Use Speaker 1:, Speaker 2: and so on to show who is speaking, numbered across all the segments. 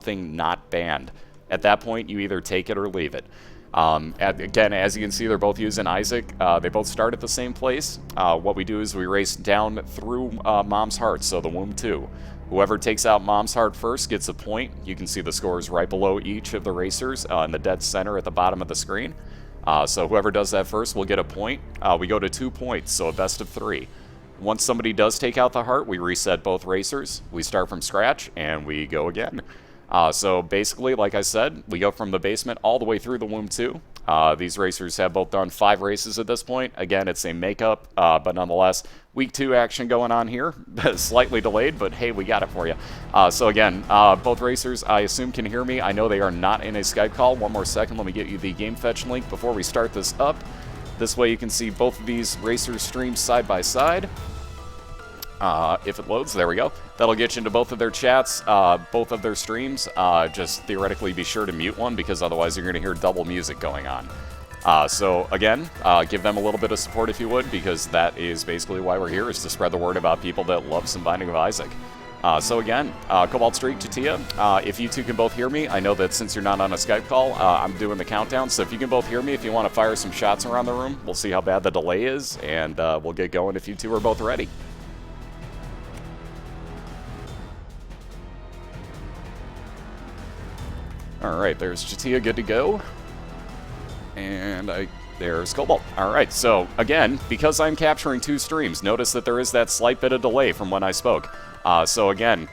Speaker 1: thing not banned. At that point, you either take it or leave it. Again, as you can see, they're both using Isaac. They both start at the same place. What we do is we race down through Mom's Heart, so the Womb 2. Whoever takes out Mom's Heart first gets a point. You can see the scores right below each of the racers in the dead center at the bottom of the screen. So whoever does that first will get a point. We go to 2 points, so a best of 3. Once somebody does take out the heart, we reset both racers. We start from scratch, and we go again. So basically, like I said, we go from the basement all the way through the Womb 2. These racers have both done 5 races at this point. Again, it's a makeup, but nonetheless, week 2 action going on here. Slightly delayed, but hey, we got it for you. So again, both racers, I assume, can hear me. I know they are not in a Skype call. One more second, let me get you the game fetch link before we start this up. This way you can see both of these racers streamed side by side. If it loads, there we go. That'll get you into both of their chats, both of their streams. Just theoretically be sure to mute one, because otherwise you're going to hear double music going on. So again, give them a little bit of support if you would, because that is basically why we're here, is to spread the word about people that love some Binding of Isaac. So again, CobaltStreak, Chatia, if you two can both hear me, I know that since you're not on a Skype call, I'm doing the countdown, so if you can both hear me, if you want to fire some shots around the room, we'll see how bad the delay is, and we'll get going if you two are both ready. Alright, there's Chatia, good to go. And there's Cobalt. Alright, so again, because I'm capturing 2 streams, notice that there is that slight bit of delay from when I spoke. So again,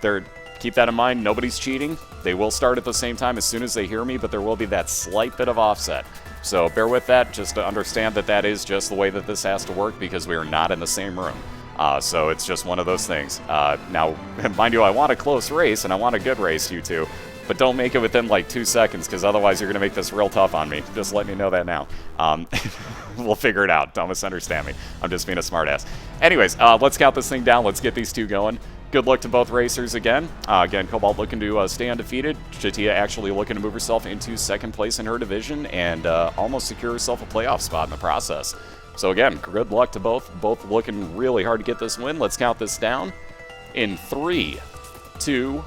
Speaker 1: keep that in mind, nobody's cheating. They will start at the same time as soon as they hear me, but there will be that slight bit of offset. So bear with that, just to understand that that is just the way that this has to work, because we are not in the same room. So it's just one of those things. Now, mind you, I want a close race, and I want a good race, you two. But don't make it within like 2 seconds, because otherwise you're going to make this real tough on me. Just let me know that now. We'll figure it out. Don't misunderstand me. I'm just being a smartass. Anyways, let's count this thing down. Let's get these two going. Good luck to both racers again. Again, Cobalt looking to stay undefeated. Chatia actually looking to move herself into 2nd place in her division and almost secure herself a playoff spot in the process. So again, good luck to both. Both looking really hard to get this win. Let's count this down in 3, 2,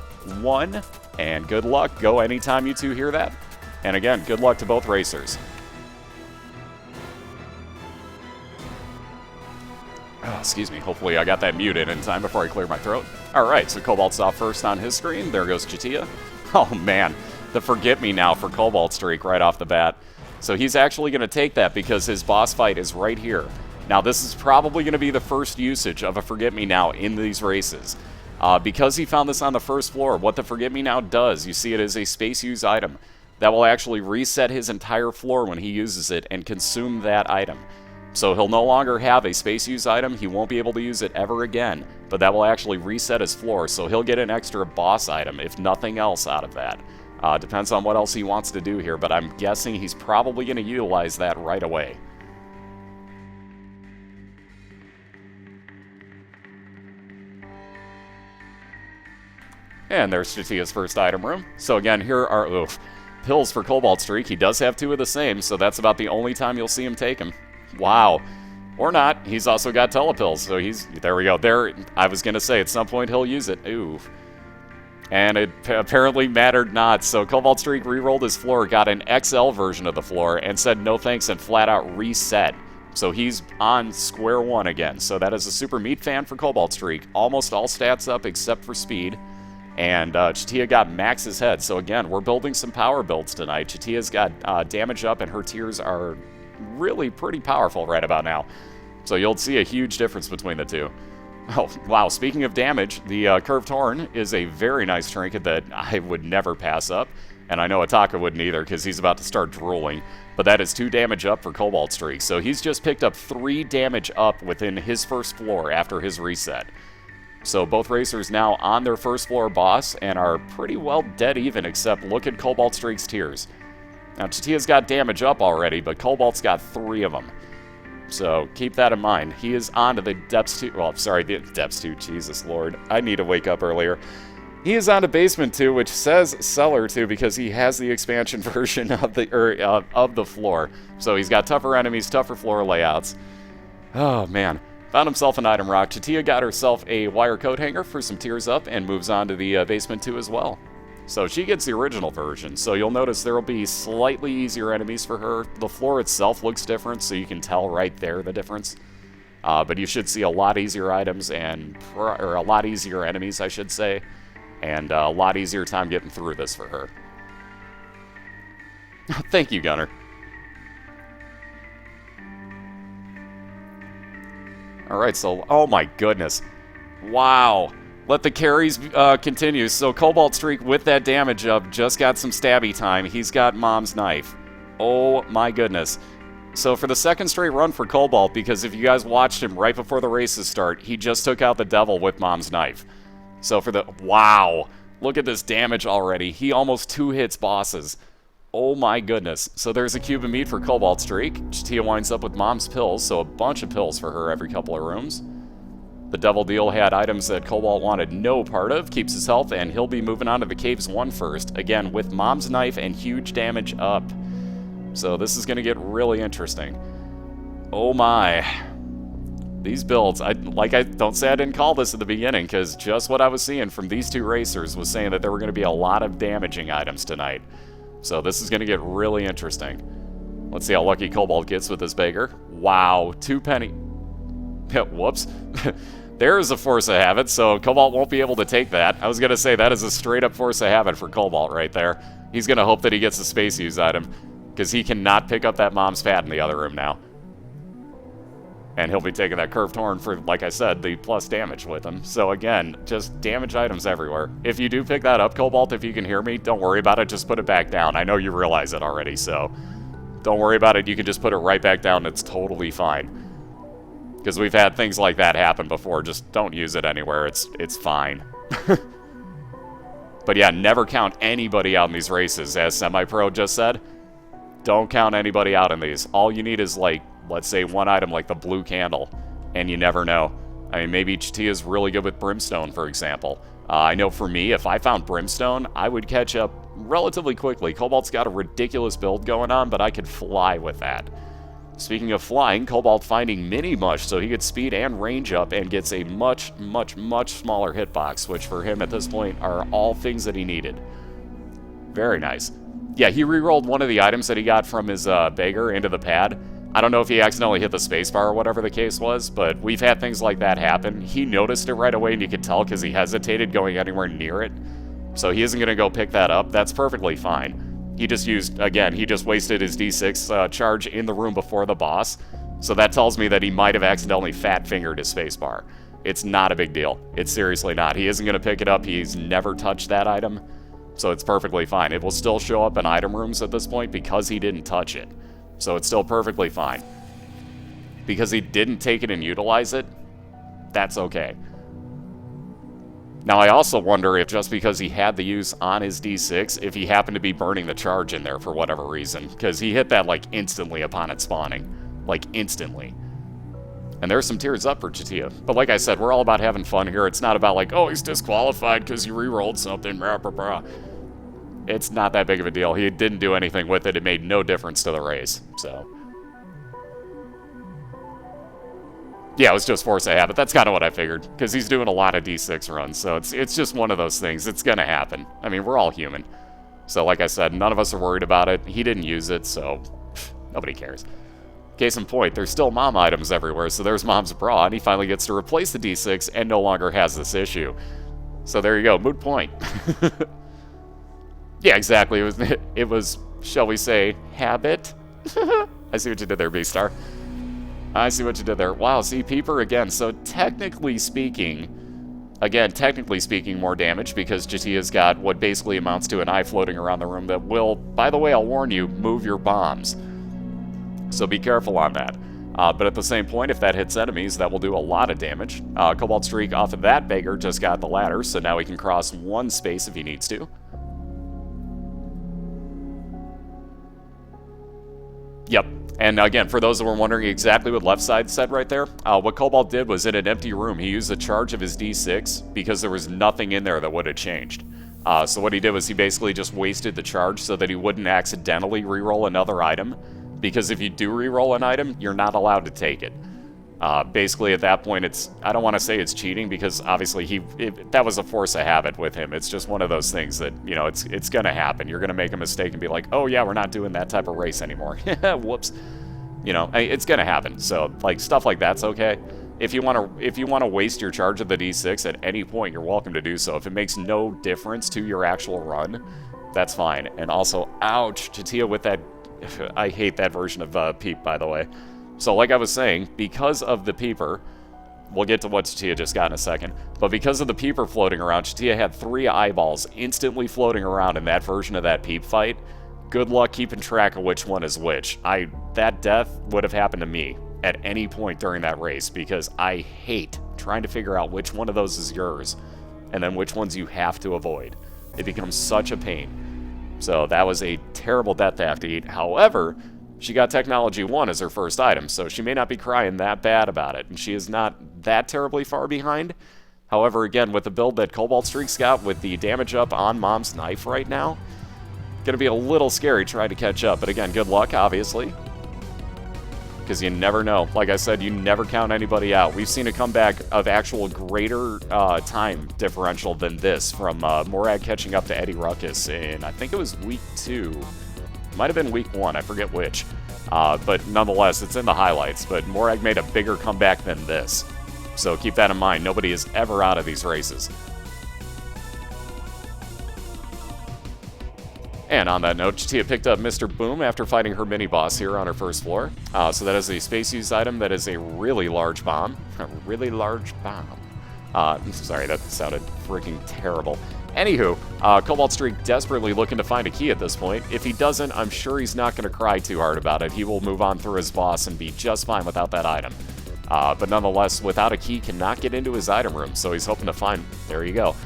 Speaker 1: 1. And good luck. Go anytime you two hear that. And again, good luck to both racers. Oh, excuse me. Hopefully I got that muted in time before I clear my throat. Alright, so Cobalt's off first on his screen. There goes Chatia. Oh man, the forget me now for CobaltStreak right off the bat. So he's actually going to take that because his boss fight is right here. Now this is probably going to be the first usage of a forget me now in these races. Because he found this on the first floor, what the Forget Me Now does, you see it as a space use item. That will actually reset his entire floor when he uses it and consume that item. So he'll no longer have a space use item, he won't be able to use it ever again, but that will actually reset his floor, so he'll get an extra boss item, if nothing else out of that. Depends on what else he wants to do here, but I'm guessing he's probably going to utilize that right away. And there's Chatia's first item room. So again, here are pills for CobaltStreak. He does have 2 of the same, so that's about the only time you'll see him take them. Wow. Or not. He's also got telepills, so there we go. There, I was going to say, at some point he'll use it. Ooh. And it apparently mattered not, so CobaltStreak re-rolled his floor, got an XL version of the floor, and said no thanks and flat out reset. So he's on square one again. So that is a super meat fan for CobaltStreak. Almost all stats up except for speed. And Chatia got Max's head. So again, we're building some power builds tonight. Chatia's got damage up, and her tiers are really pretty powerful right about now. So you'll see a huge difference between the two. Oh, wow. Speaking of damage, the Curved Horn is a very nice trinket that I would never pass up. And I know Ataka wouldn't either, because he's about to start drooling. But that is 2 damage up for CobaltStreak. So he's just picked up 3 damage up within his first floor after his reset. So both racers now on their first floor boss and are pretty well dead even, except look at CobaltStreak's tiers. Now Chatia's got damage up already, but Cobalt's got 3 of them. So keep that in mind. He is on to the Depths 2, well, sorry, the Depths 2, Jesus Lord. I need to wake up earlier. He is on to Basement 2, which says Cellar 2 because he has the expansion version of the floor. So he's got tougher enemies, tougher floor layouts. Oh man. Found himself an item rock. Chatia got herself a wire coat hanger for some tiers up and moves on to the Basement 2 as well. So she gets the original version. So you'll notice there will be slightly easier enemies for her. The floor itself looks different, so you can tell right there the difference. But you should see a lot easier items or a lot easier enemies, I should say, and a lot easier time getting through this for her. Thank you, Gunner. Alright, so, oh my goodness. Wow. Let the carries continue. So CobaltStreak, with that damage up, just got some stabby time. He's got Mom's Knife. Oh my goodness. So for the second straight run for Cobalt, because if you guys watched him right before the races start, he just took out the devil with Mom's Knife. So for the... Wow. Look at this damage already. He almost 2 hits bosses. Oh my goodness. So there's a cube of meat for CobaltStreak. Chatia winds up with Mom's Pills, so a bunch of pills for her every couple of rooms. The Devil Deal had items that Cobalt wanted no part of, keeps his health, and he'll be moving on to the Caves 1 first. Again, with Mom's Knife and huge damage up. So this is going to get really interesting. Oh my. These builds, don't say I didn't call this at the beginning, because just what I was seeing from these two racers was saying that there were going to be a lot of damaging items tonight. So this is going to get really interesting. Let's see how lucky Cobalt gets with this beggar. Wow, 2 penny. Whoops. There's a force of habit, so Cobalt won't be able to take that. I was going to say that is a straight-up force of habit for Cobalt right there. He's going to hope that he gets a space use item, because he cannot pick up that Mom's Fat in the other room now. And he'll be taking that curved horn for, like I said, the plus damage with him. So again, just damage items everywhere. If you do pick that up, Cobalt, if you can hear me, don't worry about it, just put it back down. I know you realize it already, so don't worry about it. You can just put it right back down. It's totally fine. Because we've had things like that happen before. Just don't use it anywhere. It's fine. But yeah, never count anybody out in these races. As Semi-Pro just said, don't count anybody out in these. All you need is, like, let's say one item like the blue candle, and you never know. I mean, maybe Chatia's really good with Brimstone, for example. I know for me, if I found Brimstone, I would catch up relatively quickly. Cobalt's got a ridiculous build going on, but I could fly with that. Speaking of flying, Cobalt finding Mini Mush, so he gets speed and range up and gets a much, much, much smaller hitbox, which for him at this point are all things that he needed. Very nice. Yeah, he rerolled one of the items that he got from his beggar into the pad. I don't know if he accidentally hit the spacebar or whatever the case was, but we've had things like that happen. He noticed it right away, and you could tell because he hesitated going anywhere near it. So he isn't going to go pick that up. That's perfectly fine. He just used, again, he just wasted his D6 charge in the room before the boss. So that tells me that he might have accidentally fat-fingered his spacebar. It's not a big deal. It's seriously not. He isn't going to pick it up. He's never touched that item. So it's perfectly fine. It will still show up in item rooms at this point because he didn't touch it. So it's still perfectly fine. Because he didn't take it and utilize it, that's okay. Now, I also wonder if just because he had the use on his D6, if he happened to be burning the charge in there for whatever reason. Because he hit that, like, instantly upon it spawning. Like, instantly. And there's some tears up for Chatia. But like I said, we're all about having fun here. It's not about, like, oh, he's disqualified because you rerolled something, blah, blah, blah. It's not that big of a deal. He didn't do anything with it. It made no difference to the race. So, yeah, it was just force of habit. That's kind of what I figured, because he's doing a lot of D6 runs, so it's just one of those things. It's going to happen. I mean, we're all human. So, like I said, none of us are worried about it. He didn't use it, so nobody cares. Case in point, there's still Mom items everywhere, so there's Mom's bra, and he finally gets to replace the D6 and no longer has this issue. So there you go, moot point. Yeah, exactly. It was, shall we say, habit? I see what you did there, B-Star. I see what you did there. Wow, see, Peeper again. So technically speaking, more damage because Chatia's got what basically amounts to an eye floating around the room that will, by the way, I'll warn you, move your bombs. So be careful on that. But at the same point, if that hits enemies, that will do a lot of damage. CobaltStreak off of that beggar just got the ladder, so now he can cross one space if he needs to. Yep. And again, for those that were wondering exactly what left side said right there, what Cobalt did was in an empty room, he used a charge of his D6 because there was nothing in there that would have changed. So what he did was he basically just wasted the charge so that he wouldn't accidentally reroll another item. Because if you do reroll an item, you're not allowed to take it. Basically, at that point, I don't want to say it's cheating because obviously that was a force of habit with him. It's just one of those things that, you know, it's going to happen. You're going to make a mistake and be like, oh yeah, we're not doing that type of race anymore. Whoops. You know, it's going to happen. So, like, stuff like that's okay. If you want to waste your charge of the D6 at any point, you're welcome to do so. If it makes no difference to your actual run, that's fine. And also, ouch, Chatia with that. I hate that version of Peep, by the way. So like I was saying, because of the Peeper, we'll get to what Chatia just got in a second, but because of the Peeper floating around, Chatia had 3 eyeballs instantly floating around in that version of that Peep fight. Good luck keeping track of which one is which. That death would have happened to me at any point during that race, because I hate trying to figure out which one of those is yours, and then which ones you have to avoid. It becomes such a pain. So that was a terrible death to have to eat. However, she got Technology 1 as her first item, so she may not be crying that bad about it, and she is not that terribly far behind. However, again, with the build that CobaltStreak's got, with the damage up on Mom's knife right now, gonna be a little scary trying to catch up, but again, good luck, obviously, because you never know. Like I said, you never count anybody out. We've seen a comeback of actual greater time differential than this from Morag catching up to Eddie Ruckus in, I think it was week 2. Might have been week 1, I forget which. But nonetheless, it's in the highlights. But Morag made a bigger comeback than this. So keep that in mind. Nobody is ever out of these races. And on that note, Chatia picked up Mr. Boom after fighting her mini-boss here on her first floor. So that is a space use item that is a really large bomb. A really large bomb. Sorry, that sounded freaking terrible. Anywho, CobaltStreak desperately looking to find a key at this point. If he doesn't, I'm sure he's not going to cry too hard about it. He will move on through his boss and be just fine without that item. But nonetheless, without a key, cannot get into his item room, so he's hoping to find... There you go.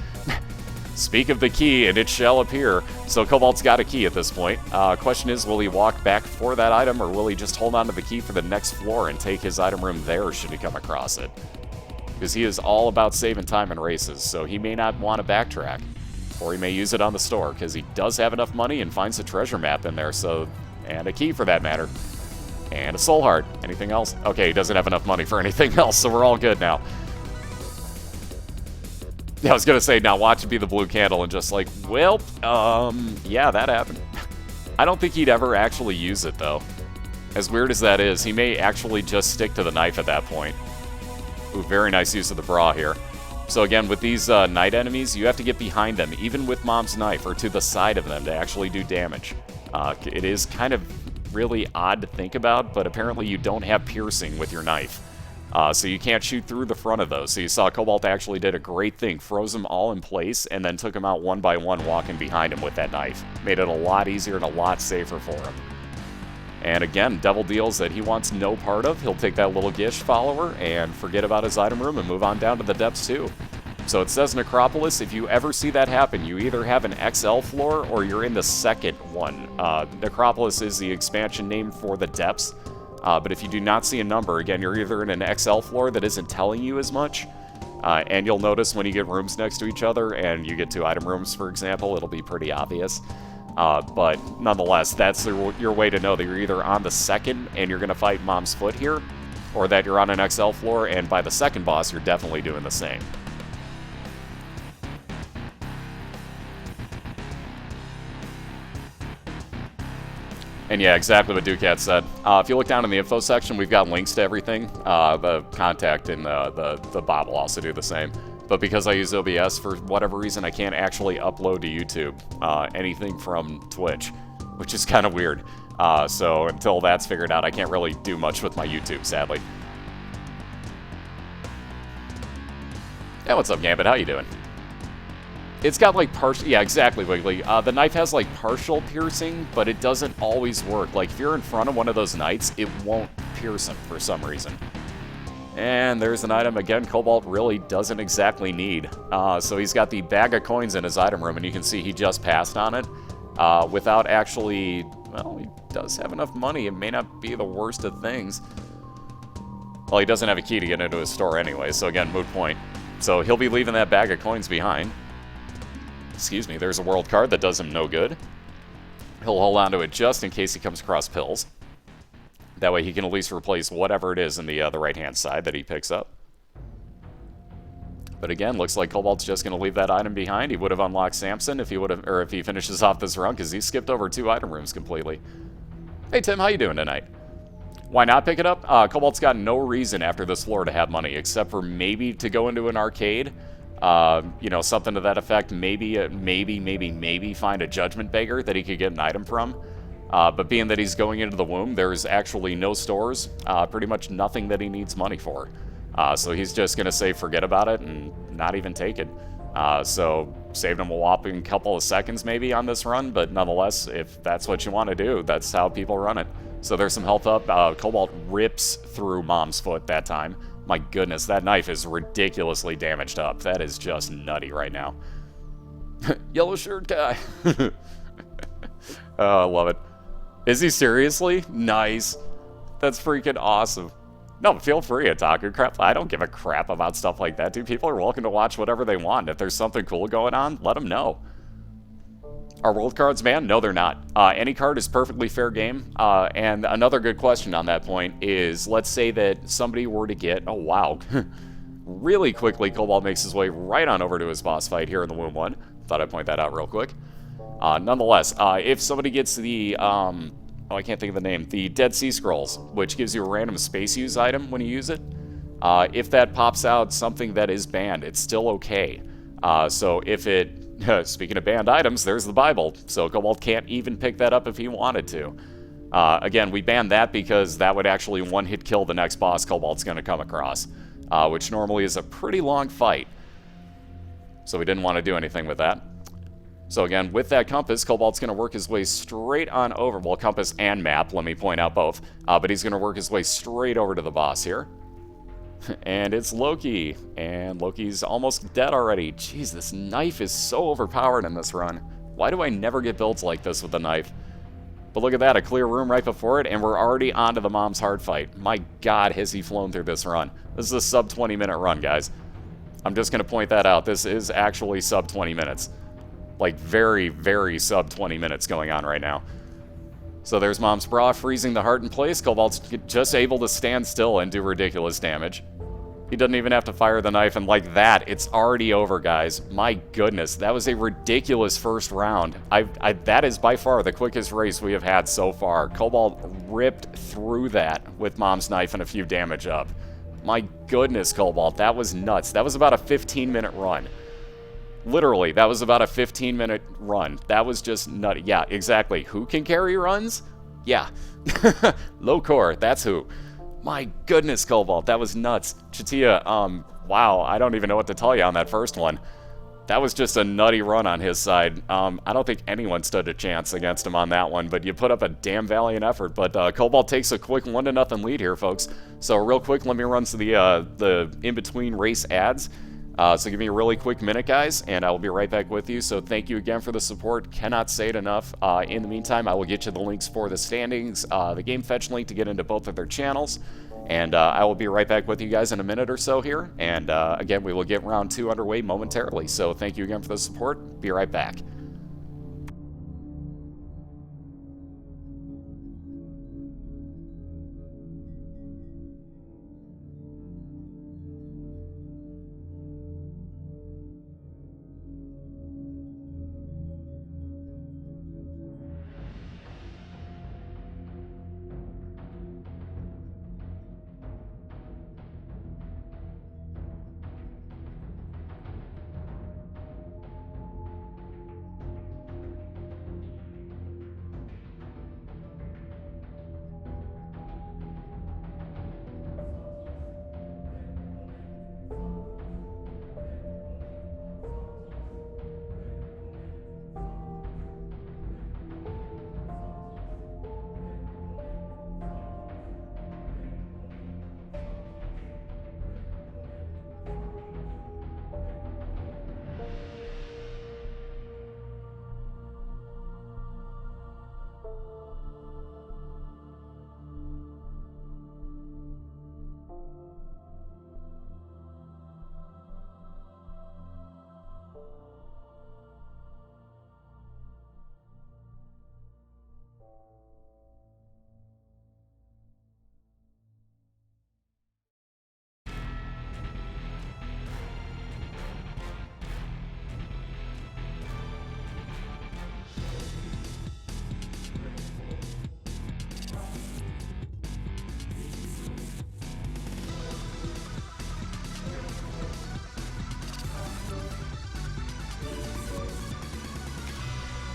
Speaker 1: Speak of the key, and it shall appear. So Cobalt's got a key at this point. Question is, will he walk back for that item, or will he just hold on to the key for the next floor and take his item room there should he come across it? Because he is all about saving time in races, so he may not want to backtrack. Or he may use it on the store, because he does have enough money and finds a treasure map in there, so... And a key, for that matter. And a soul heart. Anything else? Okay, he doesn't have enough money for anything else, so we're all good now. Yeah, I was going to say, now watch it be the blue candle and just like, well, yeah, that happened. I don't think he'd ever actually use it, though. As weird as that is, he may actually just stick to the knife at that point. Ooh, very nice use of the bra here. So again, with these night enemies, you have to get behind them, even with Mom's knife, or to the side of them to actually do damage. It is kind of really odd to think about, but apparently you don't have piercing with your knife. So you can't shoot through the front of those. So you saw Cobalt actually did a great thing, froze them all in place, and then took them out one by one walking behind him with that knife. Made it a lot easier and a lot safer for him. And again, devil deals that he wants no part of. He'll take that little Gish follower and forget about his item room and move on down to the depths too. So it says Necropolis, if you ever see that happen, you either have an XL floor or you're in the second one. Necropolis is the expansion name for the depths. But if you do not see a number, again, you're either in an XL floor that isn't telling you as much, and you'll notice when you get rooms next to each other and you get 2 item rooms, for example, it'll be pretty obvious. But nonetheless, that's your way to know that you're either on the second and you're going to fight Mom's Foot here, or that you're on an XL floor, and by the second boss, you're definitely doing the same. And yeah, exactly what Ducat said. If you look down in the info section, we've got links to everything. The contact and the bot will also do the same. But because I use OBS, for whatever reason, I can't actually upload to YouTube anything from Twitch, which is kind of weird. So until that's figured out, I can't really do much with my YouTube, sadly. Yeah, what's up, Gambit? How you doing? It's got like partial... Yeah, exactly, Wiggly. The knife has like partial piercing, but it doesn't always work. Like, if you're in front of one of those knights, it won't pierce him for some reason. And there's an item, again, Cobalt really doesn't exactly need. So he's got the bag of coins in his item room, and you can see he just passed on it. Without actually... Well, he does have enough money. It may not be the worst of things. Well, he doesn't have a key to get into his store anyway, so again, moot point. So he'll be leaving that bag of coins behind. Excuse me, there's a world card that does him no good. He'll hold on to it just in case he comes across pills. That way he can at least replace whatever it is in the right-hand side that he picks up. But again, looks like Cobalt's just going to leave that item behind. He would have unlocked Samson if he would have, or if he finishes off this run, because he skipped over 2 item rooms completely. Hey Tim, how you doing tonight? Why not pick it up? Cobalt's got no reason after this floor to have money, except for maybe to go into an arcade. You know, something to that effect. Maybe find a Judgment Beggar that he could get an item from. But being that he's going into the womb, there's actually no stores, pretty much nothing that he needs money for. So he's just going to say forget about it and not even take it. So saved him a whopping couple of seconds maybe on this run, but nonetheless, if that's what you want to do, that's how people run it. So there's some health up. Cobalt rips through Mom's foot that time. My goodness, that knife is ridiculously damaged up. That is just nutty right now. Yellow shirt guy. Oh, I love it. Is he seriously? Nice. That's freaking awesome. No, feel free to talk your crap. I don't give a crap about stuff like that, dude. People are welcome to watch whatever they want. If there's something cool going on, let them know. Are world cards banned? No, they're not. Any card is perfectly fair game. And another good question on that point is, let's say that somebody were to get... Oh, wow. Really quickly, Cobalt makes his way right on over to his boss fight here in the Womb 1. Thought I'd point that out real quick. Nonetheless, if somebody gets the... oh, I can't think of the name. The Dead Sea Scrolls, which gives you a random space use item when you use it. If that pops out something that is banned, it's still okay. So if it... Speaking of banned items, there's the Bible. So Cobalt can't even pick that up if he wanted to. Again, we banned that because that would actually one-hit kill the next boss Cobalt's going to come across, which normally is a pretty long fight. So we didn't want to do anything with that. So again, with that compass, Cobalt's going to work his way straight on over. Well, compass and map, let me point out both. But he's going to work his way straight over to the boss here. And it's Loki. And Loki's almost dead already. Jeez, this knife is so overpowered in this run. Why do I never get builds like this with the knife? But look at that, a clear room right before it, and we're already onto the Mom's Heart fight. My God, has he flown through this run. This is a sub 20 minute run, guys. I'm just going to point that out. This is actually sub 20 minutes. Like very, very sub 20 minutes going on right now. So there's Mom's Bra freezing the heart in place. Cobalt's just able to stand still and do ridiculous damage. He doesn't even have to fire the knife, and like that, it's already over, guys. My goodness, that was a ridiculous first round. That is by far the quickest race we have had so far. Cobalt ripped through that with Mom's knife and a few damage up. My goodness, Cobalt, that was nuts. That was about a 15-minute run. Literally, that was about a 15-minute run. That was just nutty. Yeah, exactly. Who can carry runs? Yeah. Low core, that's who. My goodness, Cobalt, that was nuts. Chatia, wow, I don't even know what to tell you on that first one. That was just a nutty run on his side. I don't think anyone stood a chance against him on that one, but you put up a damn valiant effort. But Cobalt takes a quick 1-0 lead here, folks. So real quick, let me run to the in-between race ads. So give me a really quick minute, guys, and I will be right back with you. So thank you again for the support. Cannot say it enough. In the meantime, I will get you the links for the standings, the Game Fetch link to get into both of their channels. And I will be right back with you guys in a minute or so here. And again, we will get round 2 underway momentarily. So thank you again for the support. Be right back.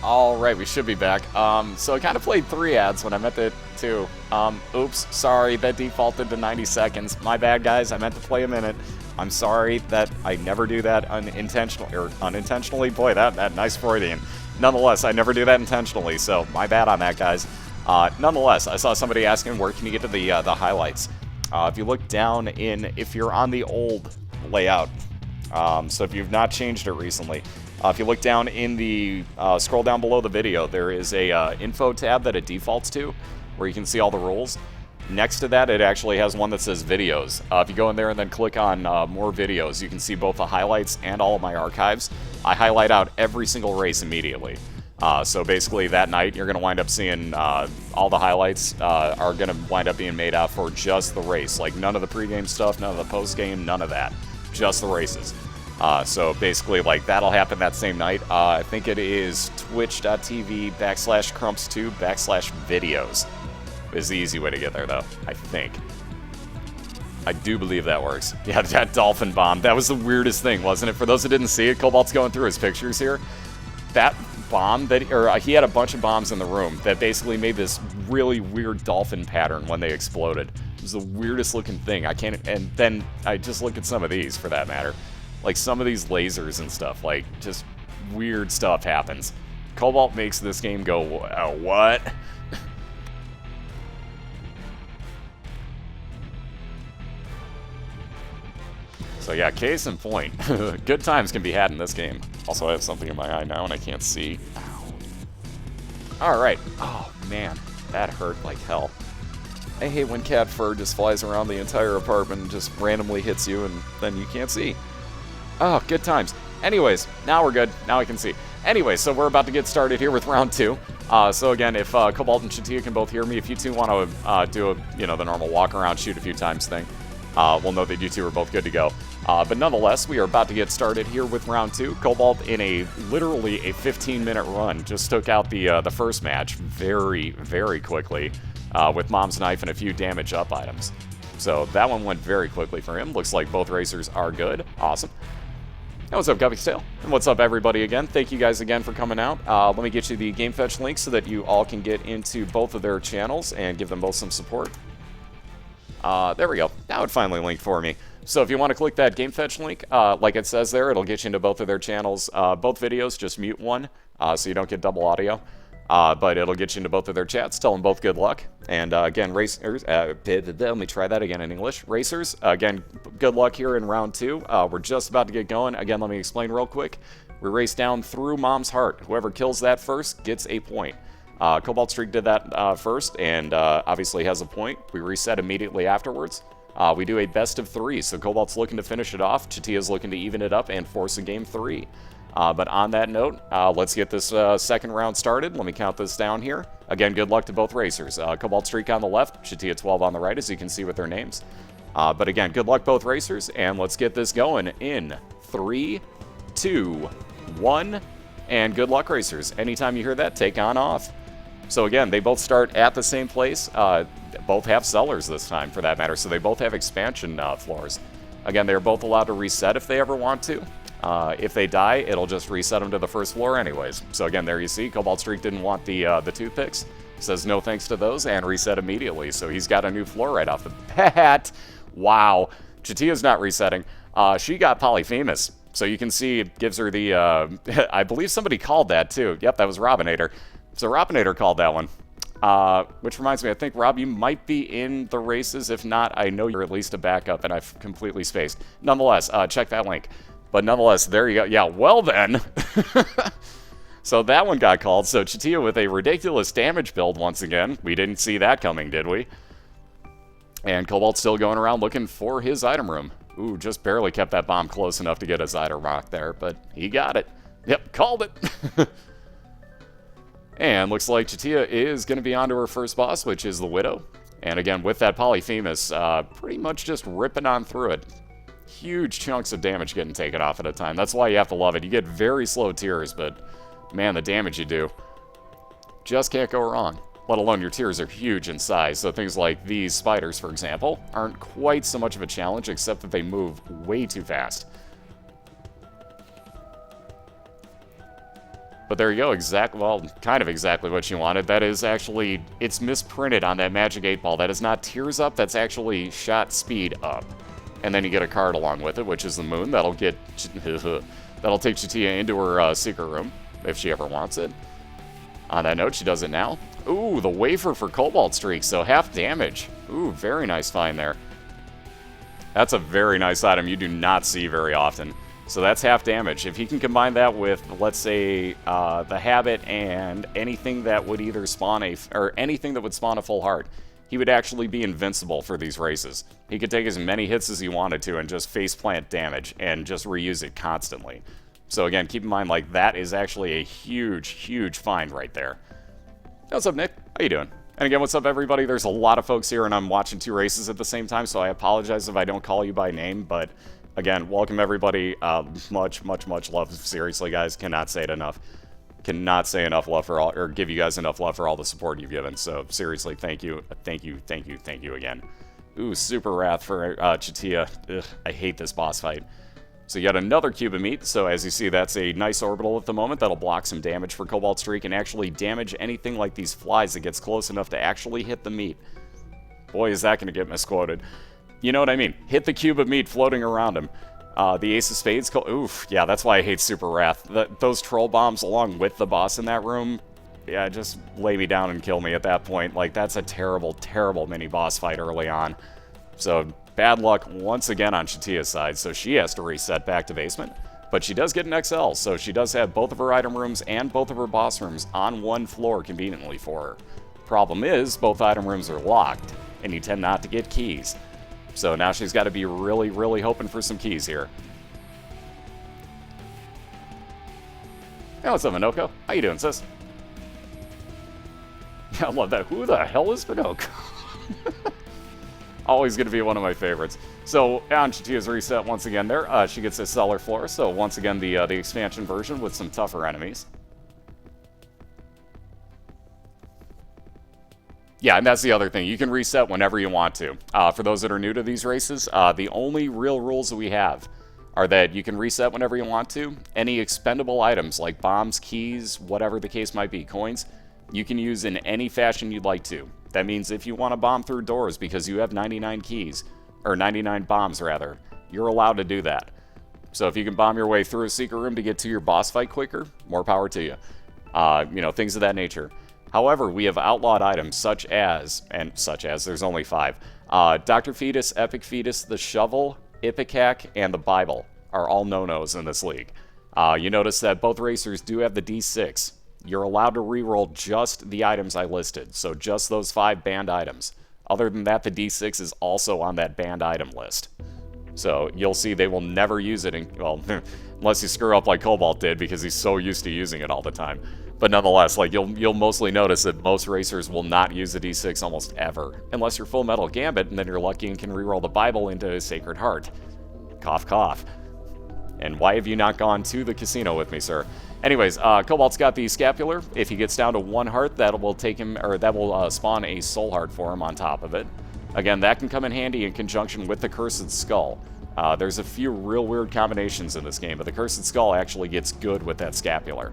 Speaker 1: Alright, we should be back. So I kind of played 3 ads when I meant to 2. Oops, sorry, that defaulted to 90 seconds. My bad, guys, I meant to play a minute. I'm sorry that I never do that unintentionally. Boy, that nice Freudian. Nonetheless, I never do that intentionally, so my bad on that, guys. Nonetheless, I saw somebody asking where can you get to the highlights. If you look down if you're on the old layout, so if you've not changed it recently, if you look down in the, scroll down below the video, there is a info tab that it defaults to, where you can see all the rules. Next to that, it actually has one that says videos. If you go in there and then click on more videos, you can see both the highlights and all of my archives. I highlight out every single race immediately. So basically that night, you're going to wind up seeing all the highlights are going to wind up being made out for just the race. Like none of the pregame stuff, none of the postgame, none of that. Just the races. So basically, like, that'll happen that same night. I think it is twitch.tv/crumps2/videos is the easy way to get there, though, I think. I do believe that works. Yeah, that dolphin bomb. That was the weirdest thing, wasn't it? For those that didn't see it, Cobalt's going through his pictures here. That bomb, he had a bunch of bombs in the room that basically made this really weird dolphin pattern when they exploded. It was the weirdest looking thing. And then I just look at some of these, for that matter. Like, some of these lasers and stuff, like, just weird stuff happens. Cobalt makes this game go, what? So yeah, case in point. Good times can be had in this game. Also, I have something in my eye now and I can't see. Ow. Alright. Oh, man. That hurt like hell. I hate when cat fur just flies around the entire apartment and just randomly hits you and then you can't see. Oh, good times. Anyways, now we're good. Now I can see. Anyway, so we're about to get started here with round 2. So again, if Cobalt and Chatia can both hear me, if you two want to do the normal walk around, shoot a few times thing, we'll know that you two are both good to go. But nonetheless, we are about to get started here with round 2. Cobalt, in literally a 15-minute run, just took out the first match very, very quickly with Mom's Knife and a few damage up items. So that one went very quickly for him. Looks like both racers are good. Awesome. Hey, what's up, Guppy's Tail? And what's up, everybody, again? Thank you guys again for coming out. Let me get you the Game Fetch link so that you all can get into both of their channels and give them both some support. There we go. Now it finally linked for me. So if you want to click that Game Fetch link, like it says there, it'll get you into both of their channels. Both videos, just mute one, so you don't get double audio. But it'll get you into both of their chats. Tell them both good luck. And again, racers, let me try that again in English. Racers, again, good luck here in round 2. We're just about to get going. Again, let me explain real quick. We race down through Mom's Heart. Whoever kills that first gets a point. CobaltStreak did that first and obviously has a point. We reset immediately afterwards. We do a best of 3, so Cobalt's looking to finish it off. Chatia's looking to even it up and force a game 3. But on that note, let's get this second round started. Let me count this down here. Again, good luck to both racers. CobaltStreak on the left, Chatia12 on the right, as you can see with their names. But again, good luck both racers, and let's get this going in 3, 2, 1, and good luck, racers. Anytime you hear that, take on off. So again, they both start at the same place. Both have cellars this time, for that matter, so they both have expansion floors. Again, they're both allowed to reset if they ever want to. If they die, it'll just reset them to the first floor anyways. So again, there you see, CobaltStreak didn't want the toothpicks. Says no thanks to those and reset immediately. So he's got a new floor right off the bat. Wow. Chatia's not resetting. She got Polyphemus. So you can see it gives her the, I believe somebody called that too. Yep, that was Robinator. So Robinator called that one. Which reminds me, I think, Rob, you might be in the races. If not, I know you're at least a backup, and I've completely spaced. Nonetheless, check that link. But nonetheless, there you go. Yeah, well then. So that one got called. So Chatia with a ridiculous damage build once again. We didn't see that coming, did we? And Cobalt's still going around looking for his item room. Ooh, just barely kept that bomb close enough to get his item rock there, but he got it. Yep, called it. And looks like Chatia is going to be onto her first boss, which is the Widow. And again, with that Polyphemus, pretty much just ripping on through it. Huge chunks of damage getting taken off at a time. That's why you have to love it. You get very slow tears, but man, the damage you do just can't go wrong. Let alone your tears are huge in size, so things like these spiders, for example, aren't quite so much of a challenge, except that they move way too fast. But there you go, well, kind of exactly what you wanted. That is actually, it's misprinted on that Magic 8 Ball. That is not tears up, that's actually shot speed up. And then you get a card along with it, which is the moon. That'll take Chatia into her secret room, if she ever wants it. On that note, she does it now. Ooh, the wafer for CobaltStreak, so half damage. Ooh, very nice find there. That's a very nice item you do not see very often. So that's half damage. If he can combine that with, let's say, the habit and anything that would either spawn anything that would spawn a full heart, he would actually be invincible for these races. He could take as many hits as he wanted to and just faceplant damage and just reuse it constantly. So again, keep in mind, like, that is actually a huge, huge find right there. What's up, Nick? How you doing? And again, what's up, everybody? There's a lot of folks here, and I'm watching 2 races at the same time, so I apologize if I don't call you by name, but again, welcome, everybody. Much, much, much love. Seriously, guys, cannot say it enough. Cannot say enough love for all, or give you guys enough love for all the support you've given. So seriously, thank you, thank you, thank you, thank you again. Ooh, Super Wrath for Chatia. Ugh, I hate this boss fight. So yet another cube of meat. So as you see, that's a nice orbital at the moment. That'll block some damage for CobaltStreak and actually damage anything like these flies that gets close enough to actually hit the meat. Boy, is that going to get misquoted. You know what I mean? Hit the cube of meat floating around him. The Ace of Spades, oof, yeah, that's why I hate Super Wrath. Those troll bombs along with the boss in that room, yeah, just lay me down and kill me at that point. Like, that's a terrible, terrible mini-boss fight early on. So, bad luck once again on Chatia's side, so she has to reset back to basement. But she does get an XL, so she does have both of her item rooms and both of her boss rooms on one floor conveniently for her. Problem is, both item rooms are locked, and you tend not to get keys. So now she's got to be really, really hoping for some keys here. Hey, what's up, Minoko? How you doing, sis? I love that. Who the hell is Minoko? Always going to be one of my favorites. So, on Chatia's reset once again there, she gets a cellar floor. So, once again, the expansion version with some tougher enemies. Yeah, and that's the other thing. You can reset whenever you want to. For those that are new to these races, the only real rules that we have are that you can reset whenever you want to. Any expendable items like bombs, keys, whatever the case might be, coins, you can use in any fashion you'd like to. That means if you want to bomb through doors because you have 99 keys, or 99 bombs rather, you're allowed to do that. So if you can bomb your way through a secret room to get to your boss fight quicker, more power to you. You know, things of that nature. However, we have outlawed items such as, there's only 5, Dr. Fetus, Epic Fetus, the Shovel, Ipecac, and the Bible are all no-nos in this league. You notice that both racers do have the D6. You're allowed to reroll just the items I listed, so just those 5 banned items. Other than that, the D6 is also on that banned item list. So you'll see they will never use it, well, unless you screw up like Cobalt did because he's so used to using it all the time. But nonetheless, like you'll mostly notice that most racers will not use the D6 almost ever, unless you're Full Metal Gambit, and then you're lucky and can reroll the Bible into Sacred Heart. Cough, cough. And why have you not gone to the casino with me, sir? Anyways, Cobalt's got the Scapular. If he gets down to 1 heart, that will take him, or that will spawn a Soul Heart for him on top of it. Again, that can come in handy in conjunction with the Cursed Skull. There's a few real weird combinations in this game, but the Cursed Skull actually gets good with that Scapular.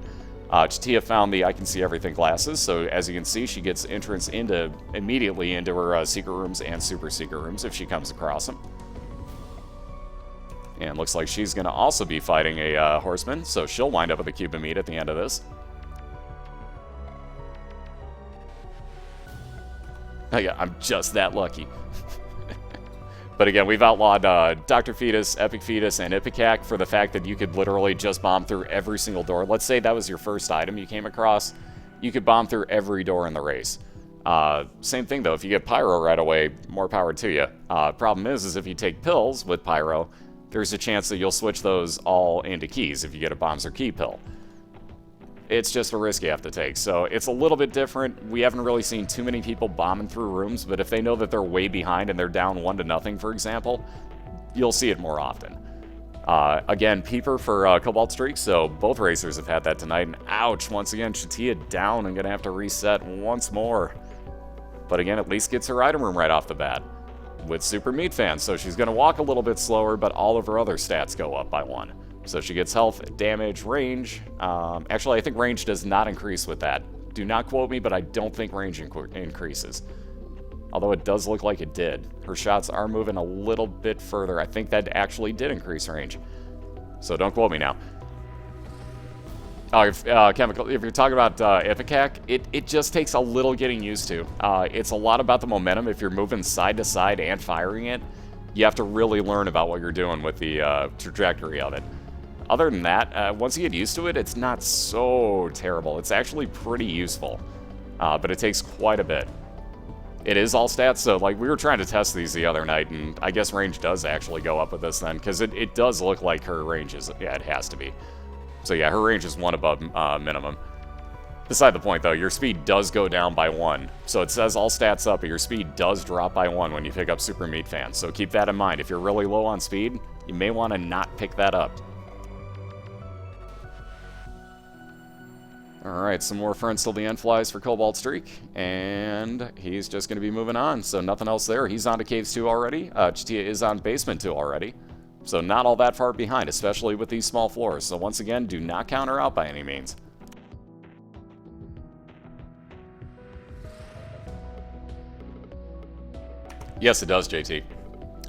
Speaker 1: Chatia found the I Can See Everything glasses, so as you can see, she gets entrance immediately into her secret rooms and super secret rooms if she comes across them. And looks like she's going to also be fighting a horseman, so she'll wind up with a cube of meat at the end of this. Oh yeah, I'm just that lucky. But again, we've outlawed Dr. Fetus, Epic Fetus, and Ipecac for the fact that you could literally just bomb through every single door. Let's say that was your first item you came across. You could bomb through every door in the race. Same thing, though. If you get Pyro right away, more power to you. Problem is if you take pills with Pyro, there's a chance that you'll switch those all into keys if you get a bombs or key pill. It's just a risk you have to take. So it's a little bit different. We haven't really seen too many people bombing through rooms, but if they know that they're way behind and they're down 1-0, for example, you'll see it more often. Again, Peeper for CobaltStreak, so both racers have had that tonight. And ouch, once again, Chatia down and going to have to reset once more. But again, at least gets her item room right off the bat with Super Meat Fan, so she's going to walk a little bit slower, but all of her other stats go up by 1. So she gets health, damage, range. Actually, I think range does not increase with that. Do not quote me, but I don't think range increases. Although it does look like it did. Her shots are moving a little bit further. I think that actually did increase range. So don't quote me now. Oh, if you're talking about Ipecac, it just takes a little getting used to. It's a lot about the momentum. If you're moving side to side and firing it, you have to really learn about what you're doing with the trajectory of it. Other than that, once you get used to it, it's not so terrible. It's actually pretty useful, but it takes quite a bit. It is all stats, so like we were trying to test these the other night, and I guess range does actually go up with this then, because it does look like her range is, yeah, it has to be. So yeah, her range is 1 above minimum. Beside the point though, your speed does go down by 1. So it says all stats up, but your speed does drop by 1 when you pick up Super Meat Fan. So keep that in mind. If you're really low on speed, you may want to not pick that up. Alright, some more friends till the end flies for CobaltStreak, and he's just going to be moving on, so nothing else there. He's on to Caves 2 already. Chatia is on Basement 2 already, so not all that far behind, especially with these small floors. So once again, do not count her out by any means. Yes, it does, JT.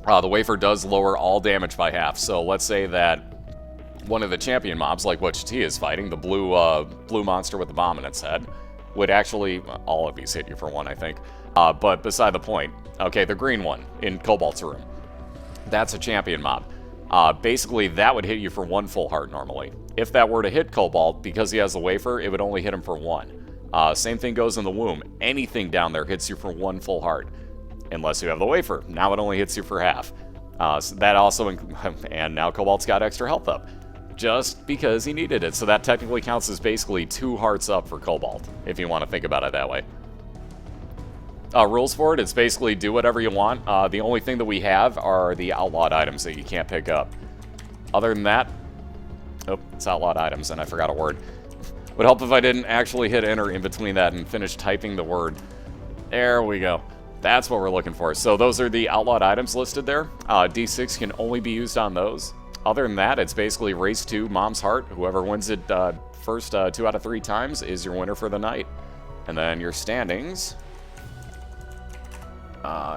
Speaker 1: The wafer does lower all damage by half, so let's say that one of the champion mobs, like what Chatia is fighting, the blue monster with the bomb in its head, would actually, all of these hit you for 1, I think. But beside the point, okay, the green one in Cobalt's room, that's a champion mob. Basically, that would hit you for 1 full heart normally. If that were to hit Cobalt, because he has the wafer, it would only hit him for 1. Same thing goes in the womb. Anything down there hits you for 1 full heart, unless you have the wafer. Now it only hits you for half. So that also, and now Cobalt's got extra health up, just because he needed it. So that technically counts as basically 2 hearts up for Cobalt, if you want to think about it that way. Rules for it, it's basically do whatever you want. The only thing that we have are the outlawed items that you can't pick up. Other than that, oh, it's outlawed items, and I forgot a word. Would help if I didn't actually hit enter in between that and finish typing the word. There we go. That's what we're looking for. So those are the outlawed items listed there. D6 can only be used on those. Other than that, it's basically race to Mom's Heart. Whoever wins it first 2 out of 3 times is your winner for the night. And then your standings,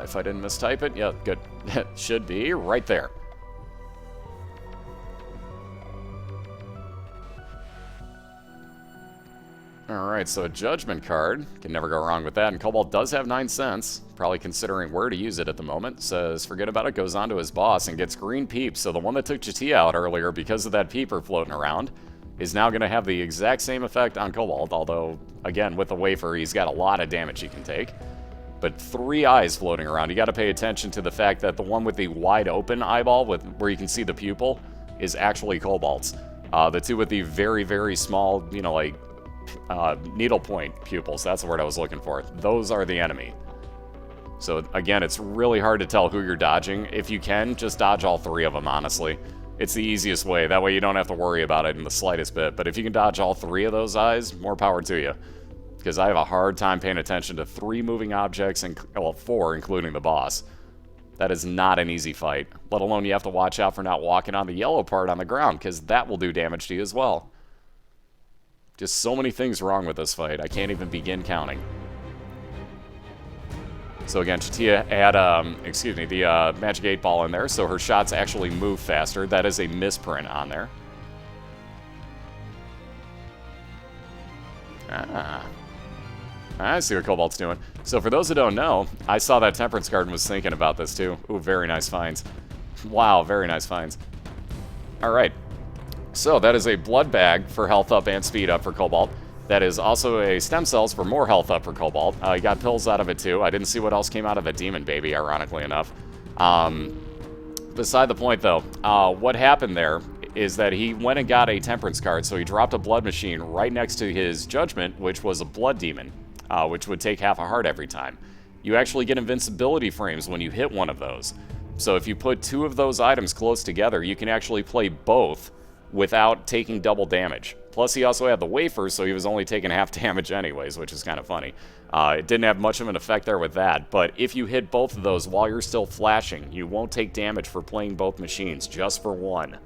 Speaker 1: if I didn't mistype it, yeah, good. It should be right there. Alright, so a judgment card. Can never go wrong with that. And Cobalt does have 9 cents. Probably considering where to use it at the moment. Says, forget about it, goes on to his boss and gets green peeps. So the one that took Chatia out earlier because of that peeper floating around is now going to have the exact same effect on Cobalt. Although, again, with the wafer, he's got a lot of damage he can take. But 3 eyes floating around. You got to pay attention to the fact that the one with the wide open eyeball, where you can see the pupil, is actually Cobalt's. The 2 with the very, very small, you know, like, needlepoint pupils, that's the word I was looking for. Those are the enemy. So again, it's really hard to tell who you're dodging. If you can, just dodge all 3 of them, honestly. It's the easiest way. That way you don't have to worry about it in the slightest bit. But if you can dodge all 3 of those eyes, more power to you. Because I have a hard time paying attention to 3 moving objects, and well, 4, including the boss. That is not an easy fight. Let alone you have to watch out for not walking on the yellow part on the ground, because that will do damage to you as well. Just so many things wrong with this fight. I can't even begin counting. So again, Chatia had, the Magic 8 Ball in there, so her shots actually move faster. That is a misprint on there. I see what Cobalt's doing. So for those who don't know, I saw that Temperance card and was thinking about this too. Ooh, very nice finds. Wow, very nice finds. Alright. So that is a blood bag for health up and speed up for Cobalt. That is also a stem cells for more health up for Cobalt. You got pills out of it too. I didn't see what else came out of the demon baby, ironically enough. Beside the point though, what happened there is that he went and got a temperance card, so he dropped a blood machine right next to his judgment, which was a blood demon, which would take half a heart every time. You actually get invincibility frames when you hit one of those. So if you put 2 of those items close together, you can actually play both without taking double damage. Plus, he also had the wafer, so he was only taking half damage anyways, which is kind of funny. It didn't have much of an effect there with that, but if you hit both of those while you're still flashing, you won't take damage for playing both machines, just for one.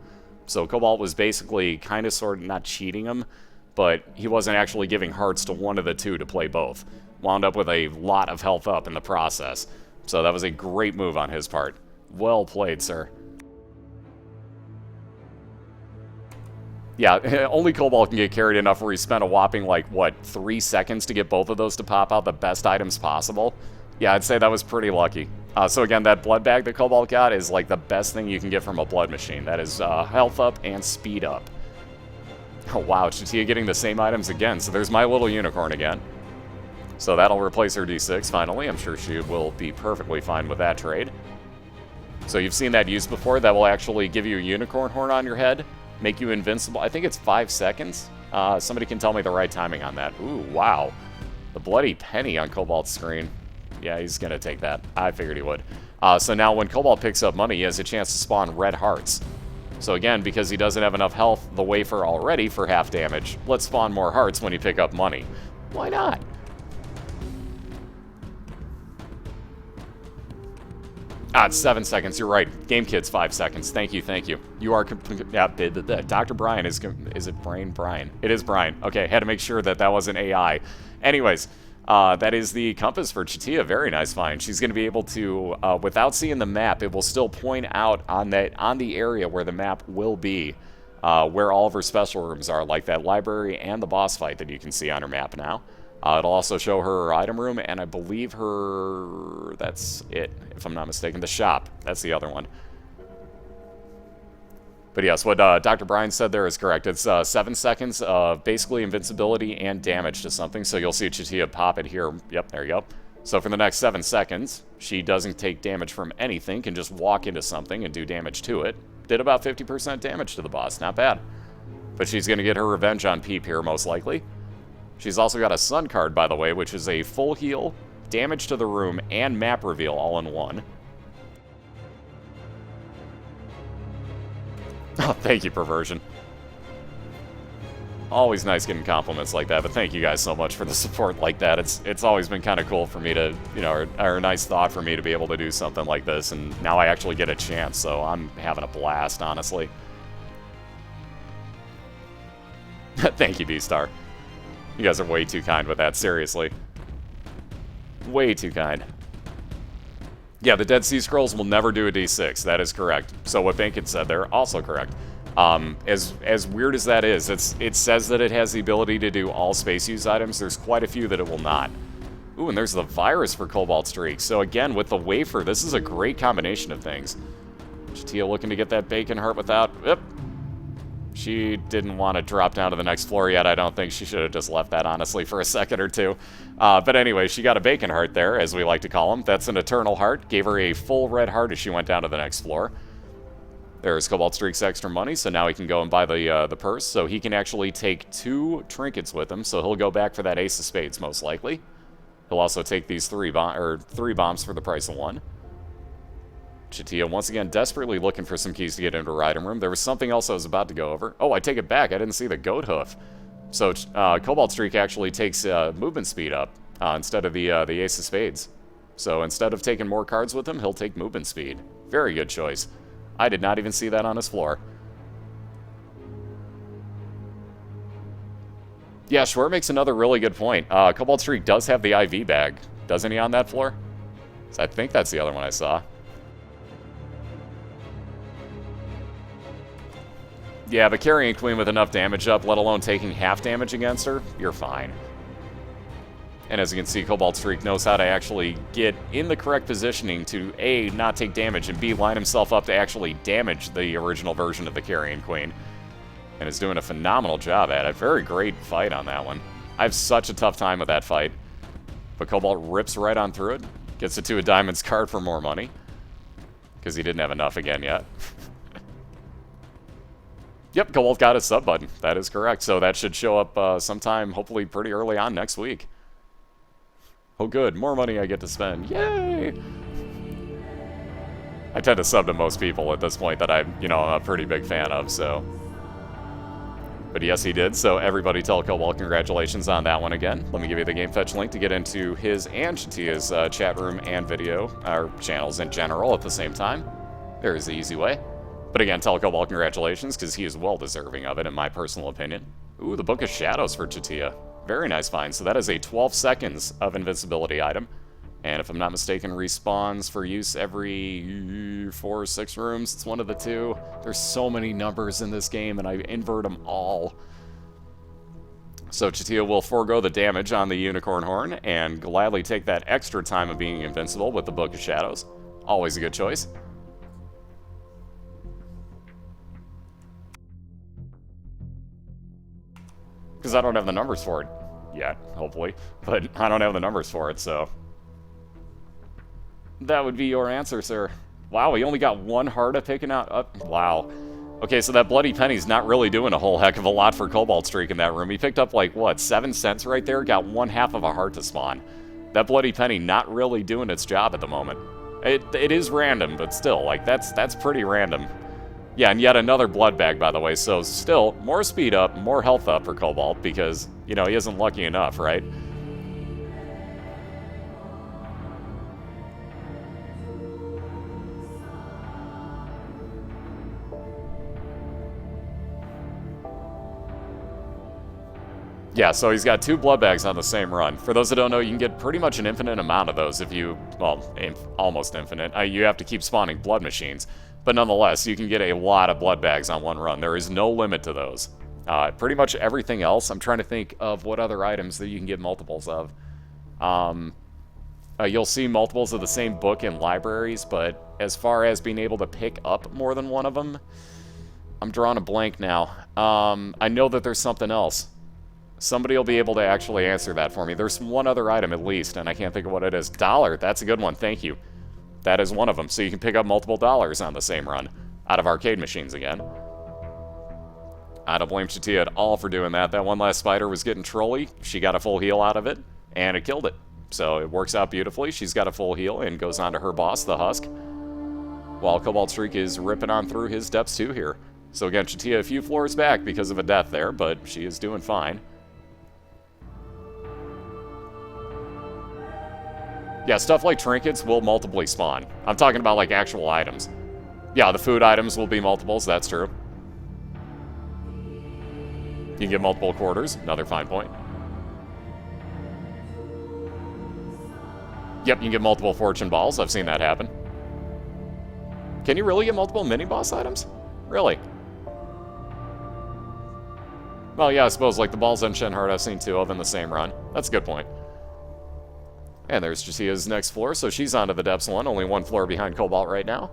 Speaker 1: So Cobalt was basically kind of sort of not cheating him, but he wasn't actually giving hearts to one of the two to play both. Wound up with a lot of health up in the process. So that was a great move on his part. Well played, sir. Yeah, only Cobalt can get carried enough where he spent a whopping, like, what, 3 seconds to get both of those to pop out the best items possible? Yeah, I'd say that was pretty lucky. So again, that blood bag that Cobalt got is, like, the best thing you can get from a blood machine. That is health up and speed up. Oh, wow, Chatia getting the same items again, so there's my little unicorn again. So that'll replace her D6, finally. I'm sure she will be perfectly fine with that trade. So you've seen that used before. That will actually give you a unicorn horn on your head. Make you invincible. I think it's 5 seconds. Somebody can tell me the right timing on that. Ooh, wow. The bloody penny on Cobalt's screen. Yeah, he's going to take that. I figured he would. So now when Cobalt picks up money, he has a chance to spawn red hearts. So again, because he doesn't have enough health, the wafer already for half damage, let's spawn more hearts when you pick up money. Why not? It's 7 seconds. You're right. Game Kid's 5 seconds. Thank you, thank you. You are... Yeah, Dr. Brian is... Is it Brian? It is Brian. Okay, had to make sure that that wasn't AI. Anyways, that is the compass for Chatia. Very nice find. She's going to be able to, without seeing the map, it will still point out on the area where the map will be, where all of her special rooms are, like that library and the boss fight that you can see on her map now. It'll also show her item room, and I believe her... That's it, if I'm not mistaken. The shop. That's the other one. But yes, what Dr. Brian said there is correct. It's 7 seconds of basically invincibility and damage to something. So you'll see Chatia pop it here. Yep, there you go. So for the next 7 seconds, she doesn't take damage from anything, can just walk into something and do damage to it. Did about 50% damage to the boss. Not bad. But she's going to get her revenge on Peep here, most likely. She's also got a Sun card, by the way, which is a full heal, damage to the room, and map reveal all in one. Oh, thank you, Perversion. Always nice getting compliments like that, but thank you guys so much for the support like that. It's always been kind of cool for me to, you know, or a nice thought for me to be able to do something like this, and now I actually get a chance, so I'm having a blast, honestly. Thank you, B-Star. You guys are way too kind with that, seriously. Way too kind. Yeah, the Dead Sea Scrolls will never do a D6. That is correct. So what Bankit said there, also correct. As weird as that is, it says that it has the ability to do all space use items. There's quite a few that it will not. Ooh, and there's the virus for CobaltStreak. So again, with the wafer, this is a great combination of things. Chatia looking to get that bacon heart without... Yep. She didn't want to drop down to the next floor yet. I don't think she should have just left that, honestly, for a second or two. But anyway, she got a bacon heart there, as we like to call them. That's an eternal heart. Gave her a full red heart as she went down to the next floor. There's CobaltStreak's extra money, so now he can go and buy the purse. So he can actually take 2 trinkets with him, so he'll go back for that ace of spades, most likely. He'll also take these 3 bombs for the price of 1. Chatia, once again, desperately looking for some keys to get into her item room. There was something else I was about to go over. Oh, I take it back. I didn't see the goat hoof. So CobaltStreak actually takes movement speed up instead of the ace of spades. So instead of taking more cards with him, he'll take movement speed. Very good choice. I did not even see that on his floor. Yeah, Schwer makes another really good point. CobaltStreak does have the IV bag, doesn't he, on that floor? So I think that's the other one I saw. Yeah, but carrying Queen with enough damage up, let alone taking half damage against her, you're fine. And as you can see, CobaltStreak knows how to actually get in the correct positioning to A, not take damage, and B, line himself up to actually damage the original version of the Carrion Queen. And is doing a phenomenal job at it. Very great fight on that one. I have such a tough time with that fight. But Cobalt rips right on through it. Gets it to a Diamonds card for more money. Because he didn't have enough again yet. Yep, Cobalt got his sub button. That is correct. So that should show up sometime, hopefully pretty early on next week. Oh good, more money I get to spend. Yay! I tend to sub to most people at this point that I'm a pretty big fan of, so. But yes, he did, so everybody tell Cobalt congratulations on that one again. Let me give you the Game Fetch link to get into his and Chatia's chat room and video, or channels in general at the same time. There's the easy way. But again, tell Cobalt congratulations, because he is well deserving of it, in my personal opinion. Ooh, the Book of Shadows for Chatia. Very nice find. So that is a 12 seconds of invincibility item. And if I'm not mistaken, respawns for use every 4 or 6 rooms. It's one of the two. There's so many numbers in this game, and I invert them all. So Chatia will forego the damage on the Unicorn Horn and gladly take that extra time of being invincible with the Book of Shadows. Always a good choice. Because I don't have the numbers for it yet, hopefully. But I don't have the numbers for it, so... That would be your answer, sir. Wow, we only got 1 heart of picking out... wow. Okay, so that Bloody Penny's not really doing a whole heck of a lot for CobaltStreak in that room. He picked up, like, what, 7 cents right there? Got 1/2 of a heart to spawn. That Bloody Penny not really doing its job at the moment. It is random, but still, like, that's pretty random. Yeah, and yet another blood bag, by the way. So still, more speed up, more health up for Cobalt, because, you know, he isn't lucky enough, right? Yeah, so he's got 2 blood bags on the same run. For those that don't know, you can get pretty much an infinite amount of those if you, well, almost infinite. You have to keep spawning blood machines. But nonetheless, you can get a lot of blood bags on one run. There is no limit to those. Pretty much everything else, I'm trying to think of what other items that you can get multiples of. You'll see multiples of the same book in libraries, but as far as being able to pick up more than one of them, I'm drawing a blank now. I know that there's something else. Somebody will be able to actually answer that for me. There's one other item at least, and I can't think of what it is. $1, that's a good one, thank you. That is one of them, so you can pick up multiple dollars on the same run, out of arcade machines again. I don't blame Chatia at all for doing that. That one last spider was getting trolly. She got a full heal out of it, and it killed it. So it works out beautifully. She's got a full heal and goes on to her boss, the Husk, while CobaltStreak is ripping on through his depths too here. So again, Chatia a few floors back because of a death there, but she is doing fine. Yeah, stuff like trinkets will multiply spawn. I'm talking about, like, actual items. Yeah, the food items will be multiples, that's true. You can get multiple quarters, another fine point. Yep, you can get multiple fortune balls, I've seen that happen. Can you really get multiple mini-boss items? Really? Well, yeah, I suppose, like the balls and Shenheart I've seen 2 of in the same run. That's a good point. And there's Chatia's next floor, so she's onto the depths one, only 1 floor behind Cobalt right now.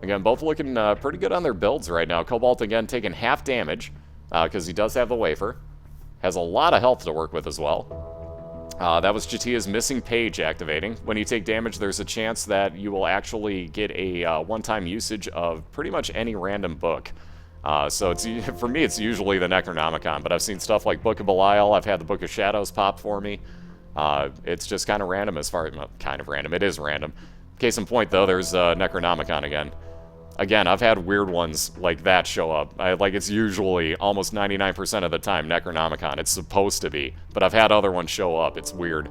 Speaker 1: Again, both looking pretty good on their builds right now. Cobalt, again, taking half damage, because he does have the wafer. Has a lot of health to work with as well. That was Chatia's missing page activating. When you take damage, there's a chance that you will actually get a one-time usage of pretty much any random book. So it's, for me, it's usually the Necronomicon, but I've seen stuff like Book of Belial. I've had the Book of Shadows pop for me. It's just kind of random as far as... Well, kind of random. It is random. Case in point, though, there's Necronomicon again. Again, I've had weird ones like that show up. Like, it's usually almost 99% of the time Necronomicon. It's supposed to be. But I've had other ones show up. It's weird.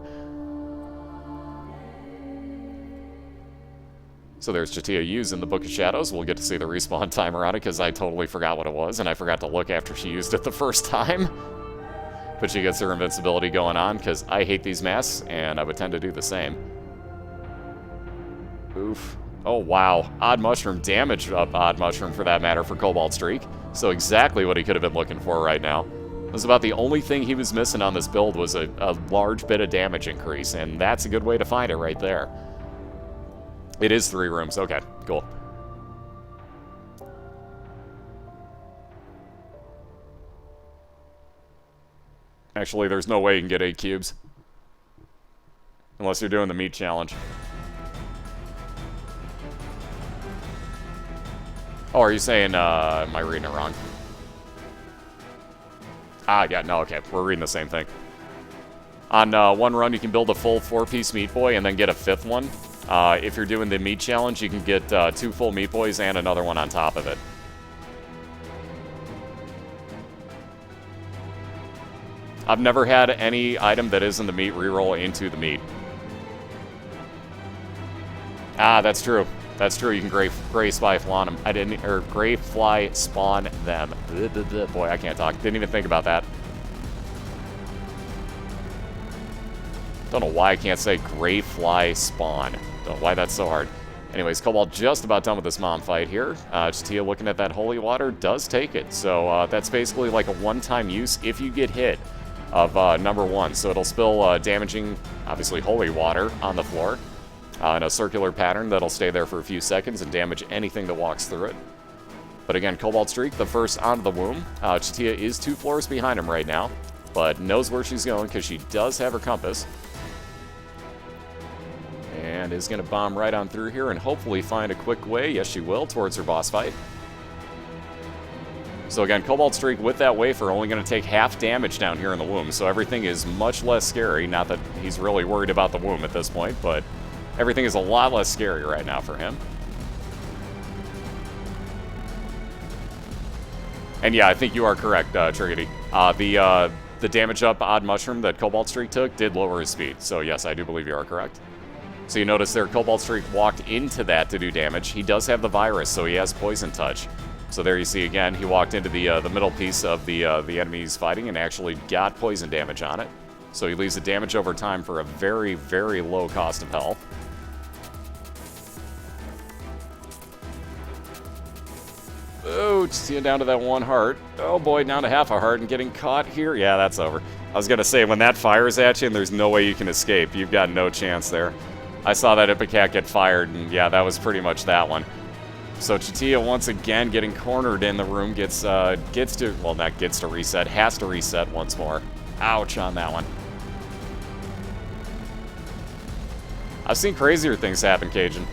Speaker 1: So there's Chatia using the Book of Shadows. We'll get to see the respawn timer on it, because I totally forgot what it was, and I forgot to look after she used it the first time. But she gets her invincibility going on, because I hate these masks, and I would tend to do the same. Oof. Oh, wow. Odd Mushroom damage up Odd Mushroom, for that matter, for CobaltStreak. So exactly what he could have been looking for right now. It was about the only thing he was missing on this build was a large bit of damage increase, and that's a good way to find it right there. It is 3 rooms. Okay, cool. Actually, there's no way you can get 8 cubes. Unless you're doing the meat challenge. Oh, are you saying, am I reading it wrong? Ah, yeah, no, okay. We're reading the same thing. On one run, you can build a full 4-piece Meat Boy and then get a 5th one. If you're doing the meat challenge, you can get 2 full Meat Boys and another one on top of it. I've never had any item that isn't the meat reroll into the meat. Ah, that's true. That's true. You can gray spy spawn them. I didn't, or gray fly spawn them. Boy, I can't talk. Didn't even think about that. Don't know why I can't say gray fly spawn. Don't know why that's so hard. Anyways, Cobalt just about done with this mom fight here. Chatia looking at that holy water does take it. So that's basically like a one-time use if you get hit of number 1. So it'll spill damaging, obviously, holy water on the floor in a circular pattern that'll stay there for a few seconds and damage anything that walks through it. But again, CobaltStreak, the first onto the womb. Chatia is 2 floors behind him right now, but knows where she's going because she does have her compass. And is going to bomb right on through here and hopefully find a quick way, yes she will, towards her boss fight. So again, CobaltStreak with that wafer only going to take half damage down here in the womb, so everything is much less scary. Not that he's really worried about the womb at this point, but everything is a lot less scary right now for him. And yeah, I think you are correct, Trigedy. The damage up odd mushroom that CobaltStreak took did lower his speed, so yes, I do believe you are correct. So you notice there, CobaltStreak walked into that to do damage. He does have the virus, so he has poison touch. So there you see again, he walked into the middle piece of the enemy he's fighting and actually got poison damage on it. So he leaves the damage over time for a very, very low cost of health. Oh, Chatia down to that 1 heart. Oh boy, down to half a heart and getting caught here. Yeah, that's over. I was going to say, when that fires at you and there's no way you can escape, you've got no chance there. I saw that Ipecac get fired, and yeah, that was pretty much that one. So Chatia once again getting cornered in the room, gets to, well, not gets to reset, has to reset once more. Ouch on that one. I've seen crazier things happen, Cajun.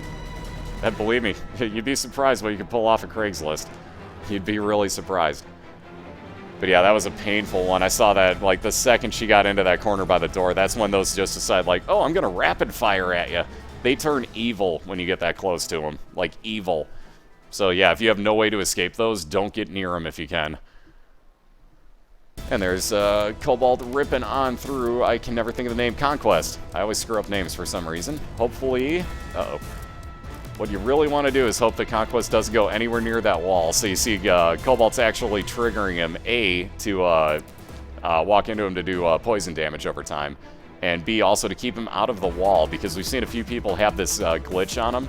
Speaker 1: And believe me, you'd be surprised what you could pull off a Craigslist. You'd be really surprised. But yeah, that was a painful one. I saw that, like, the second she got into that corner by the door, that's when those just decide, like, oh, I'm going to rapid fire at you. They turn evil when you get that close to them. Like, evil. So yeah, if you have no way to escape those, don't get near them if you can. And there's Cobalt ripping on through, I can never think of the name, Conquest. I always screw up names for some reason. Hopefully, uh-oh. What you really want to do is hope that Conquest doesn't go anywhere near that wall. So you see Cobalt's actually triggering him, A, to walk into him to do poison damage over time, and B, also to keep him out of the wall, because we've seen a few people have this glitch on them,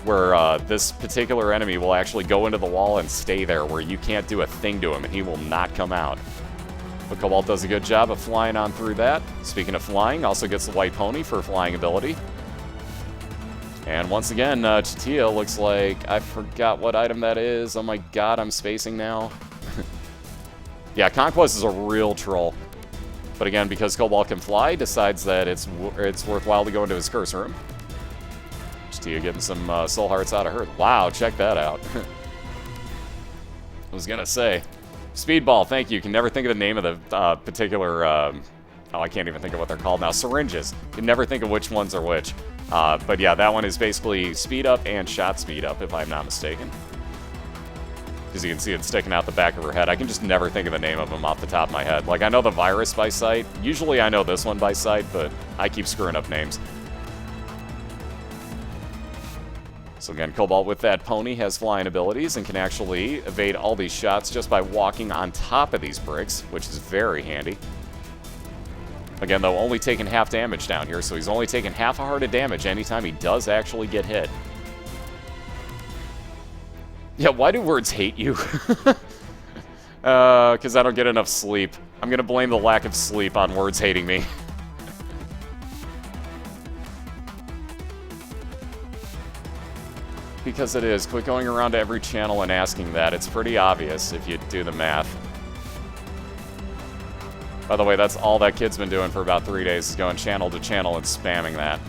Speaker 1: where this particular enemy will actually go into the wall and stay there, where you can't do a thing to him, and he will not come out. But Cobalt does a good job of flying on through that. Speaking of flying, also gets the white pony for flying ability. And once again, Chatia looks like, I forgot what item that is. Oh my god, I'm spacing now. Yeah, Conquest is a real troll. But again, because Cobalt can fly, decides that it's worthwhile to go into his curse room. Chatia getting some soul hearts out of her. Wow, check that out. I was gonna say. Speedball, thank you. Can never think of the name of the particular, oh, I can't even think of what they're called now. Syringes. You can never think of which ones are which. But yeah, that one is basically speed up and shot speed up, if I'm not mistaken. As you can see, it's sticking out the back of her head. I can just never think of the name of them off the top of my head. Like, I know the virus by sight. Usually I know this one by sight, but I keep screwing up names. So again, Cobalt with that pony has flying abilities and can actually evade all these shots just by walking on top of these bricks, which is very handy. Again, though, only taking half damage down here, so he's only taking half a heart of damage anytime he does actually get hit. Yeah, why do words hate you? Because I don't get enough sleep. I'm going to blame the lack of sleep on words hating me. Because it is. Quit going around to every channel and asking that. It's pretty obvious if you do the math. By the way, that's all that kid's been doing for about 3 days, is going channel to channel and spamming that.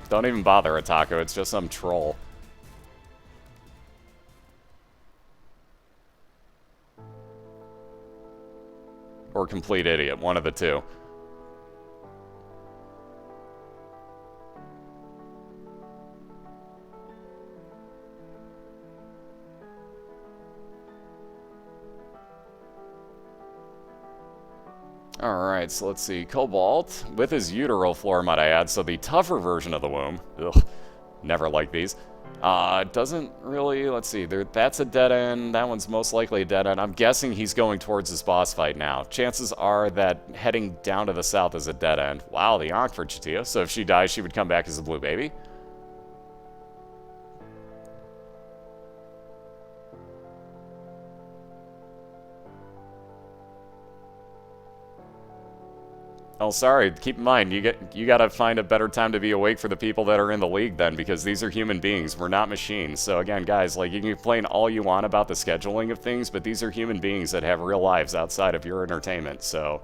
Speaker 1: Don't even bother, Ataku, it's just some troll. Or complete idiot, one of the two. Alright, so let's see. Cobalt, with his utero floor, might I add, so the tougher version of the womb. Ugh, never like these. Doesn't really, let's see, that's a dead end, that one's most likely a dead end. I'm guessing he's going towards his boss fight now. Chances are that heading down to the south is a dead end. Wow, the Ankh for Chatia, so if she dies, she would come back as a blue baby. Oh, sorry. Keep in mind, you gotta find a better time to be awake for the people that are in the league then, because these are human beings. We're not machines. So again, guys, like, you can complain all you want about the scheduling of things, but these are human beings that have real lives outside of your entertainment. So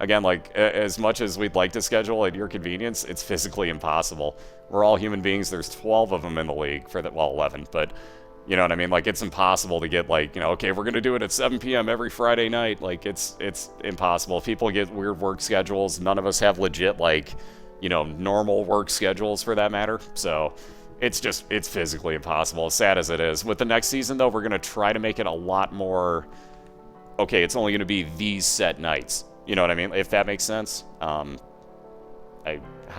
Speaker 1: again, like, as much as we'd like to schedule at your convenience, it's physically impossible. We're all human beings. There's 12 of them in the league for the, well, 11, but you know what I mean? Like, it's impossible to get, like, you know, okay, we're going to do it at 7 p.m. every Friday night. Like, it's impossible. People get weird work schedules. None of us have legit, like, you know, normal work schedules for that matter. So it's physically impossible, as sad as it is. With the next season, though, we're going to try to make it a lot more, okay, it's only going to be these set nights. You know what I mean? If that makes sense. How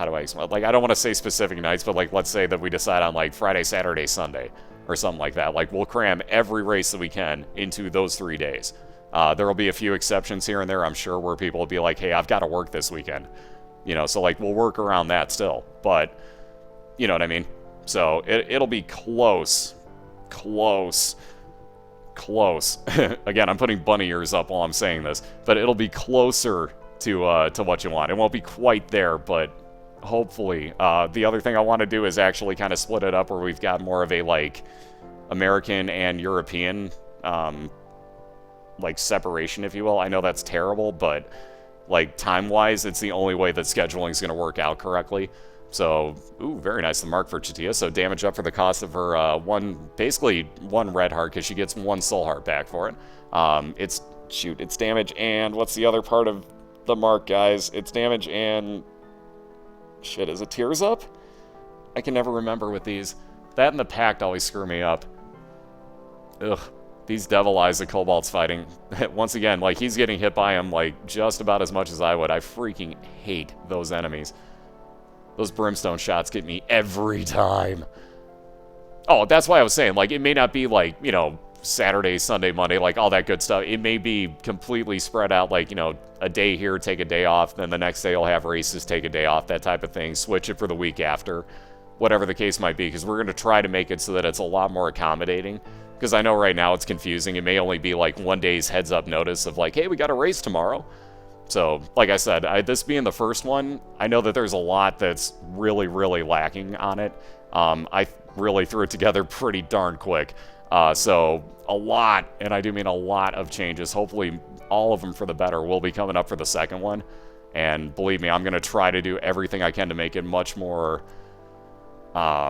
Speaker 1: do I explain? Like, I don't want to say specific nights, but, like, let's say that we decide on, like, Friday, Saturday, Sunday, or something like that. Like, we'll cram every race that we can into those 3 days. There will be a few exceptions here and there, I'm sure, where people will be like, hey, I've got to work this weekend. You know, so, like, we'll work around that still. But, you know what I mean? So, it'll be close. Close. Again, I'm putting bunny ears up while I'm saying this. But it'll be closer to what you want. It won't be quite there, but hopefully. The other thing I want to do is actually kind of split it up where we've got more of a, like, American and European, like, separation, if you will. I know that's terrible, but, like, time-wise, it's the only way that scheduling is going to work out correctly. So, ooh, very nice, the mark for Chatia. So damage up for the cost of her basically one red heart, because she gets one soul heart back for it. It's damage, and what's the other part of the mark, guys? It's damage and... shit, is it tears up? I can never remember with these. That and the pact always screw me up. Ugh. These devil eyes that Cobalt's fighting. Once again, like, he's getting hit by them, like, just about as much as I would. I freaking hate those enemies. Those brimstone shots get me every time. Oh, that's why I was saying, like, it may not be, like, you know, Saturday, Sunday, Monday, like, all that good stuff. It may be completely spread out, like, you know, a day here, take a day off, then the next day you'll have races, take a day off, that type of thing. Switch it for the week after, whatever the case might be, because we're going to try to make it so that it's a lot more accommodating, because I know right now it's confusing. It may only be, like, one day's heads-up notice of, like, hey, we got a race tomorrow. So, like I said, this being the first one, I know that there's a lot that's really, really lacking on it. I really threw it together pretty darn quick. So, a lot, and I do mean a lot of changes, hopefully all of them for the better, will be coming up for the second one. And believe me, I'm going to try to do everything I can to make it much more, what's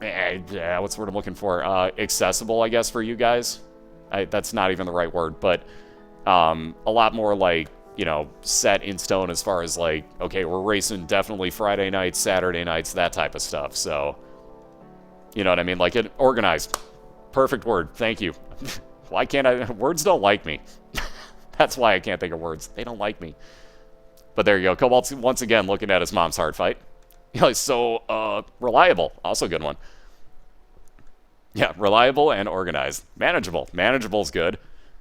Speaker 1: the word I'm looking for? Accessible, I guess, for you guys. That's not even the right word, but a lot more, like, you know, set in stone as far as, like, okay, we're racing definitely Friday nights, Saturday nights, that type of stuff. So, you know what I mean? Like, it organized. Perfect word. Thank you. Why can't I? Words don't like me. That's why I can't think of words. They don't like me. But there you go. Cobalt's once again looking at his mom's heart fight. So, reliable. Also a good one. Yeah, reliable and organized. Manageable. Manageable's good.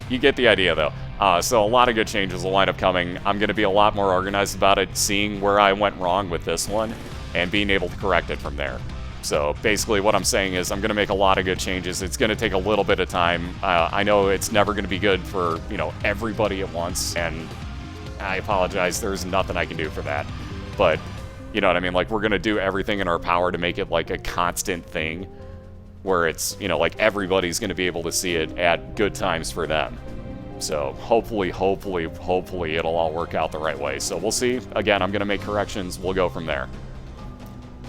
Speaker 1: You get the idea, though. So a lot of good changes will wind up coming. I'm going to be a lot more organized about it, seeing where I went wrong with this one, and being able to correct it from there. So basically what I'm saying is I'm going to make a lot of good changes. It's going to take a little bit of time. I know it's never going to be good for, you know, everybody at once, and I apologize. There's nothing I can do for that. But, you know what I mean? Like, we're going to do everything in our power to make it, like, a constant thing where it's, you know, like, everybody's going to be able to see it at good times for them. So hopefully it'll all work out the right way. So we'll see. Again, I'm going to make corrections. We'll go from there.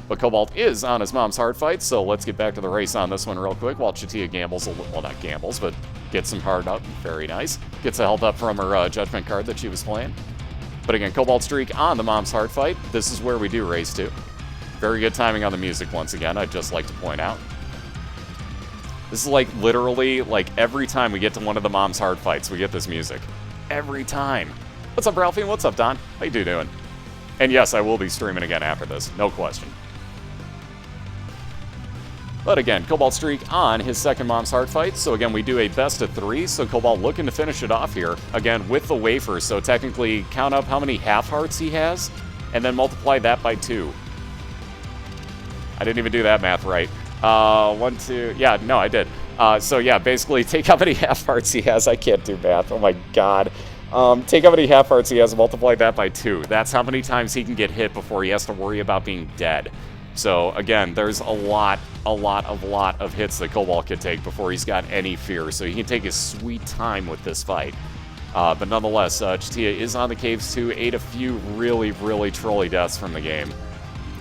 Speaker 1: But Cobalt is on his mom's heart fight, so let's get back to the race on this one real quick while Chatia gambles a little, well, not gambles, but gets some heart up. Very nice. Gets a health up from her judgment card that she was playing. But again, CobaltStreak on the mom's heart fight. This is where we do race to. Very good timing on the music once again, I'd just like to point out. This is like literally, like, every time we get to one of the mom's hard fights, we get this music. Every time. What's up, Ralphie? What's up, Don? How you doing? And yes, I will be streaming again after this. No question. But again, CobaltStreak on his second Mom's Heart fight. So again, we do a best of 3. So Cobalt looking to finish it off here. Again, with the wafers. So technically, count up how many half hearts he has, and then multiply that by 2. I didn't even do that math right. 1, 2... Yeah, no, I did. So yeah, basically, take how many half hearts he has. I can't do math. Oh my god. Take how many half hearts he has and multiply that by 2. That's how many times he can get hit before he has to worry about being dead. So, again, there's a lot of hits that Cobalt could take before he's got any fear. So he can take his sweet time with this fight. But nonetheless, Chatia is on the caves too. Ate a few really trolley deaths from the game.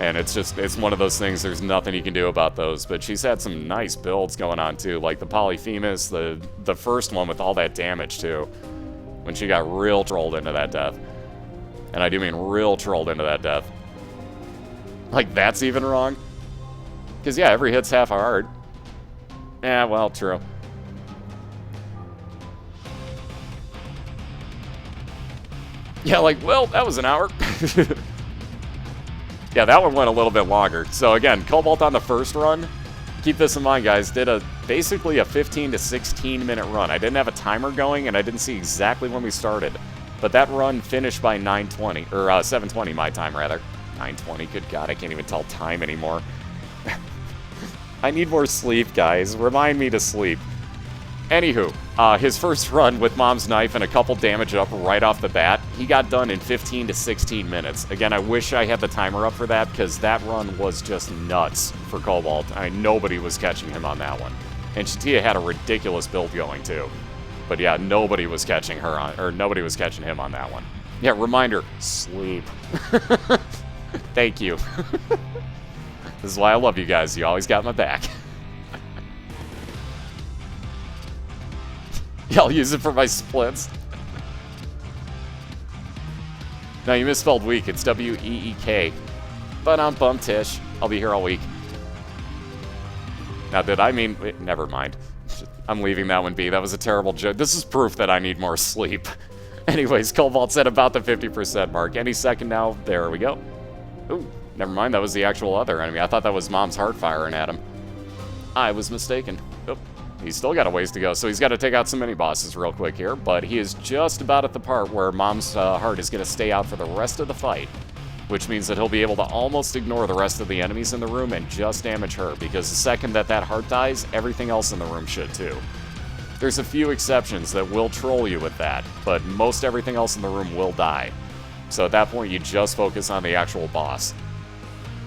Speaker 1: And it's one of those things, there's nothing you can do about those. But she's had some nice builds going on too, like the Polyphemus, the first one with all that damage too. When she got real trolled into that death. And I do mean real trolled into that death. Like, that's even wrong? Because, yeah, every hit's half a heart. Yeah, well, true. Yeah, like, well, that was an hour. Yeah, that one went a little bit longer. So, again, Cobalt on the first run. Keep this in mind, guys. Did basically a 15 to 16 minute run. I didn't have a timer going, and I didn't see exactly when we started. But that run finished by 9:20, or 7:20 my time, rather. 9:20, good god, I can't even tell time anymore. I need more sleep, guys. Remind me to sleep. Anywho, his first run with Mom's Knife and a couple damage up right off the bat, he got done in 15 to 16 minutes. Again, I wish I had the timer up for that, because that run was just nuts for Cobalt. Nobody was catching him on that one. And Chatia had a ridiculous build going, too. But yeah, nobody was catching him on that one. Yeah, reminder, sleep. Thank you. This is why I love you guys. You always got my back. Yeah, I'll use it for my splits. No, you misspelled week. It's W-E-E-K. But I'm bummed, Tish. I'll be here all week. Now, did I mean... Never mind. I'm leaving that one be. That was a terrible joke. This is proof that I need more sleep. Anyways, Cobalt's at about the 50% mark. Any second now. There we go. Ooh, never mind. That was the actual other enemy. I thought that was Mom's Heart firing at him. I was mistaken. Oop. He's still got a ways to go, so he's got to take out some mini-bosses real quick here, but he is just about at the part where Mom's Heart is going to stay out for the rest of the fight, which means that he'll be able to almost ignore the rest of the enemies in the room and just damage her, because the second that heart dies, everything else in the room should too. There's a few exceptions that will troll you with that, but most everything else in the room will die. So at that point, you just focus on the actual boss,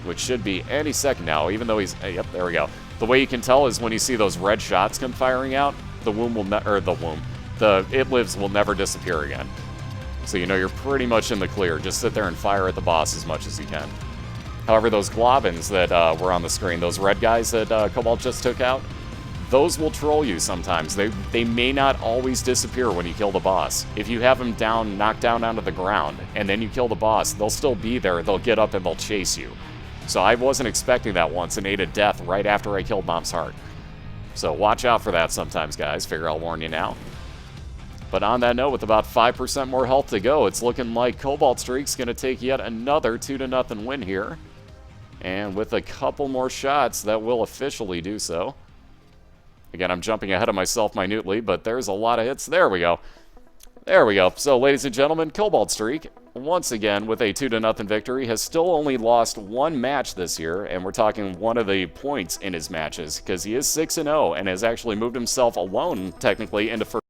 Speaker 1: which should be any second now, even though he's... Yep, there we go. The way you can tell is when you see those red shots come firing out, the It Lives will never disappear again. So you know you're pretty much in the clear. Just sit there and fire at the boss as much as you can. However, those globins that were on the screen, those red guys that Cobalt just took out, those will troll you sometimes. They may not always disappear when you kill the boss. If you have them knocked down onto the ground, and then you kill the boss, they'll still be there. They'll get up and they'll chase you. So I wasn't expecting that once and ate a death right after I killed Mom's Heart. So watch out for that sometimes, guys. Figure I'll warn you now. But on that note, with about 5% more health to go, it's looking like CobaltStreak's going to take yet another 2-0 win here. And with a couple more shots, that will officially do so. Again, I'm jumping ahead of myself minutely, but there's a lot of hits. There we go. There we go. So, ladies and gentlemen, CobaltStreak, once again, with a 2-0 victory, has still only lost one match this year, and we're talking one of the points in his matches, because he is 6-0 and has actually moved himself alone, technically, into first.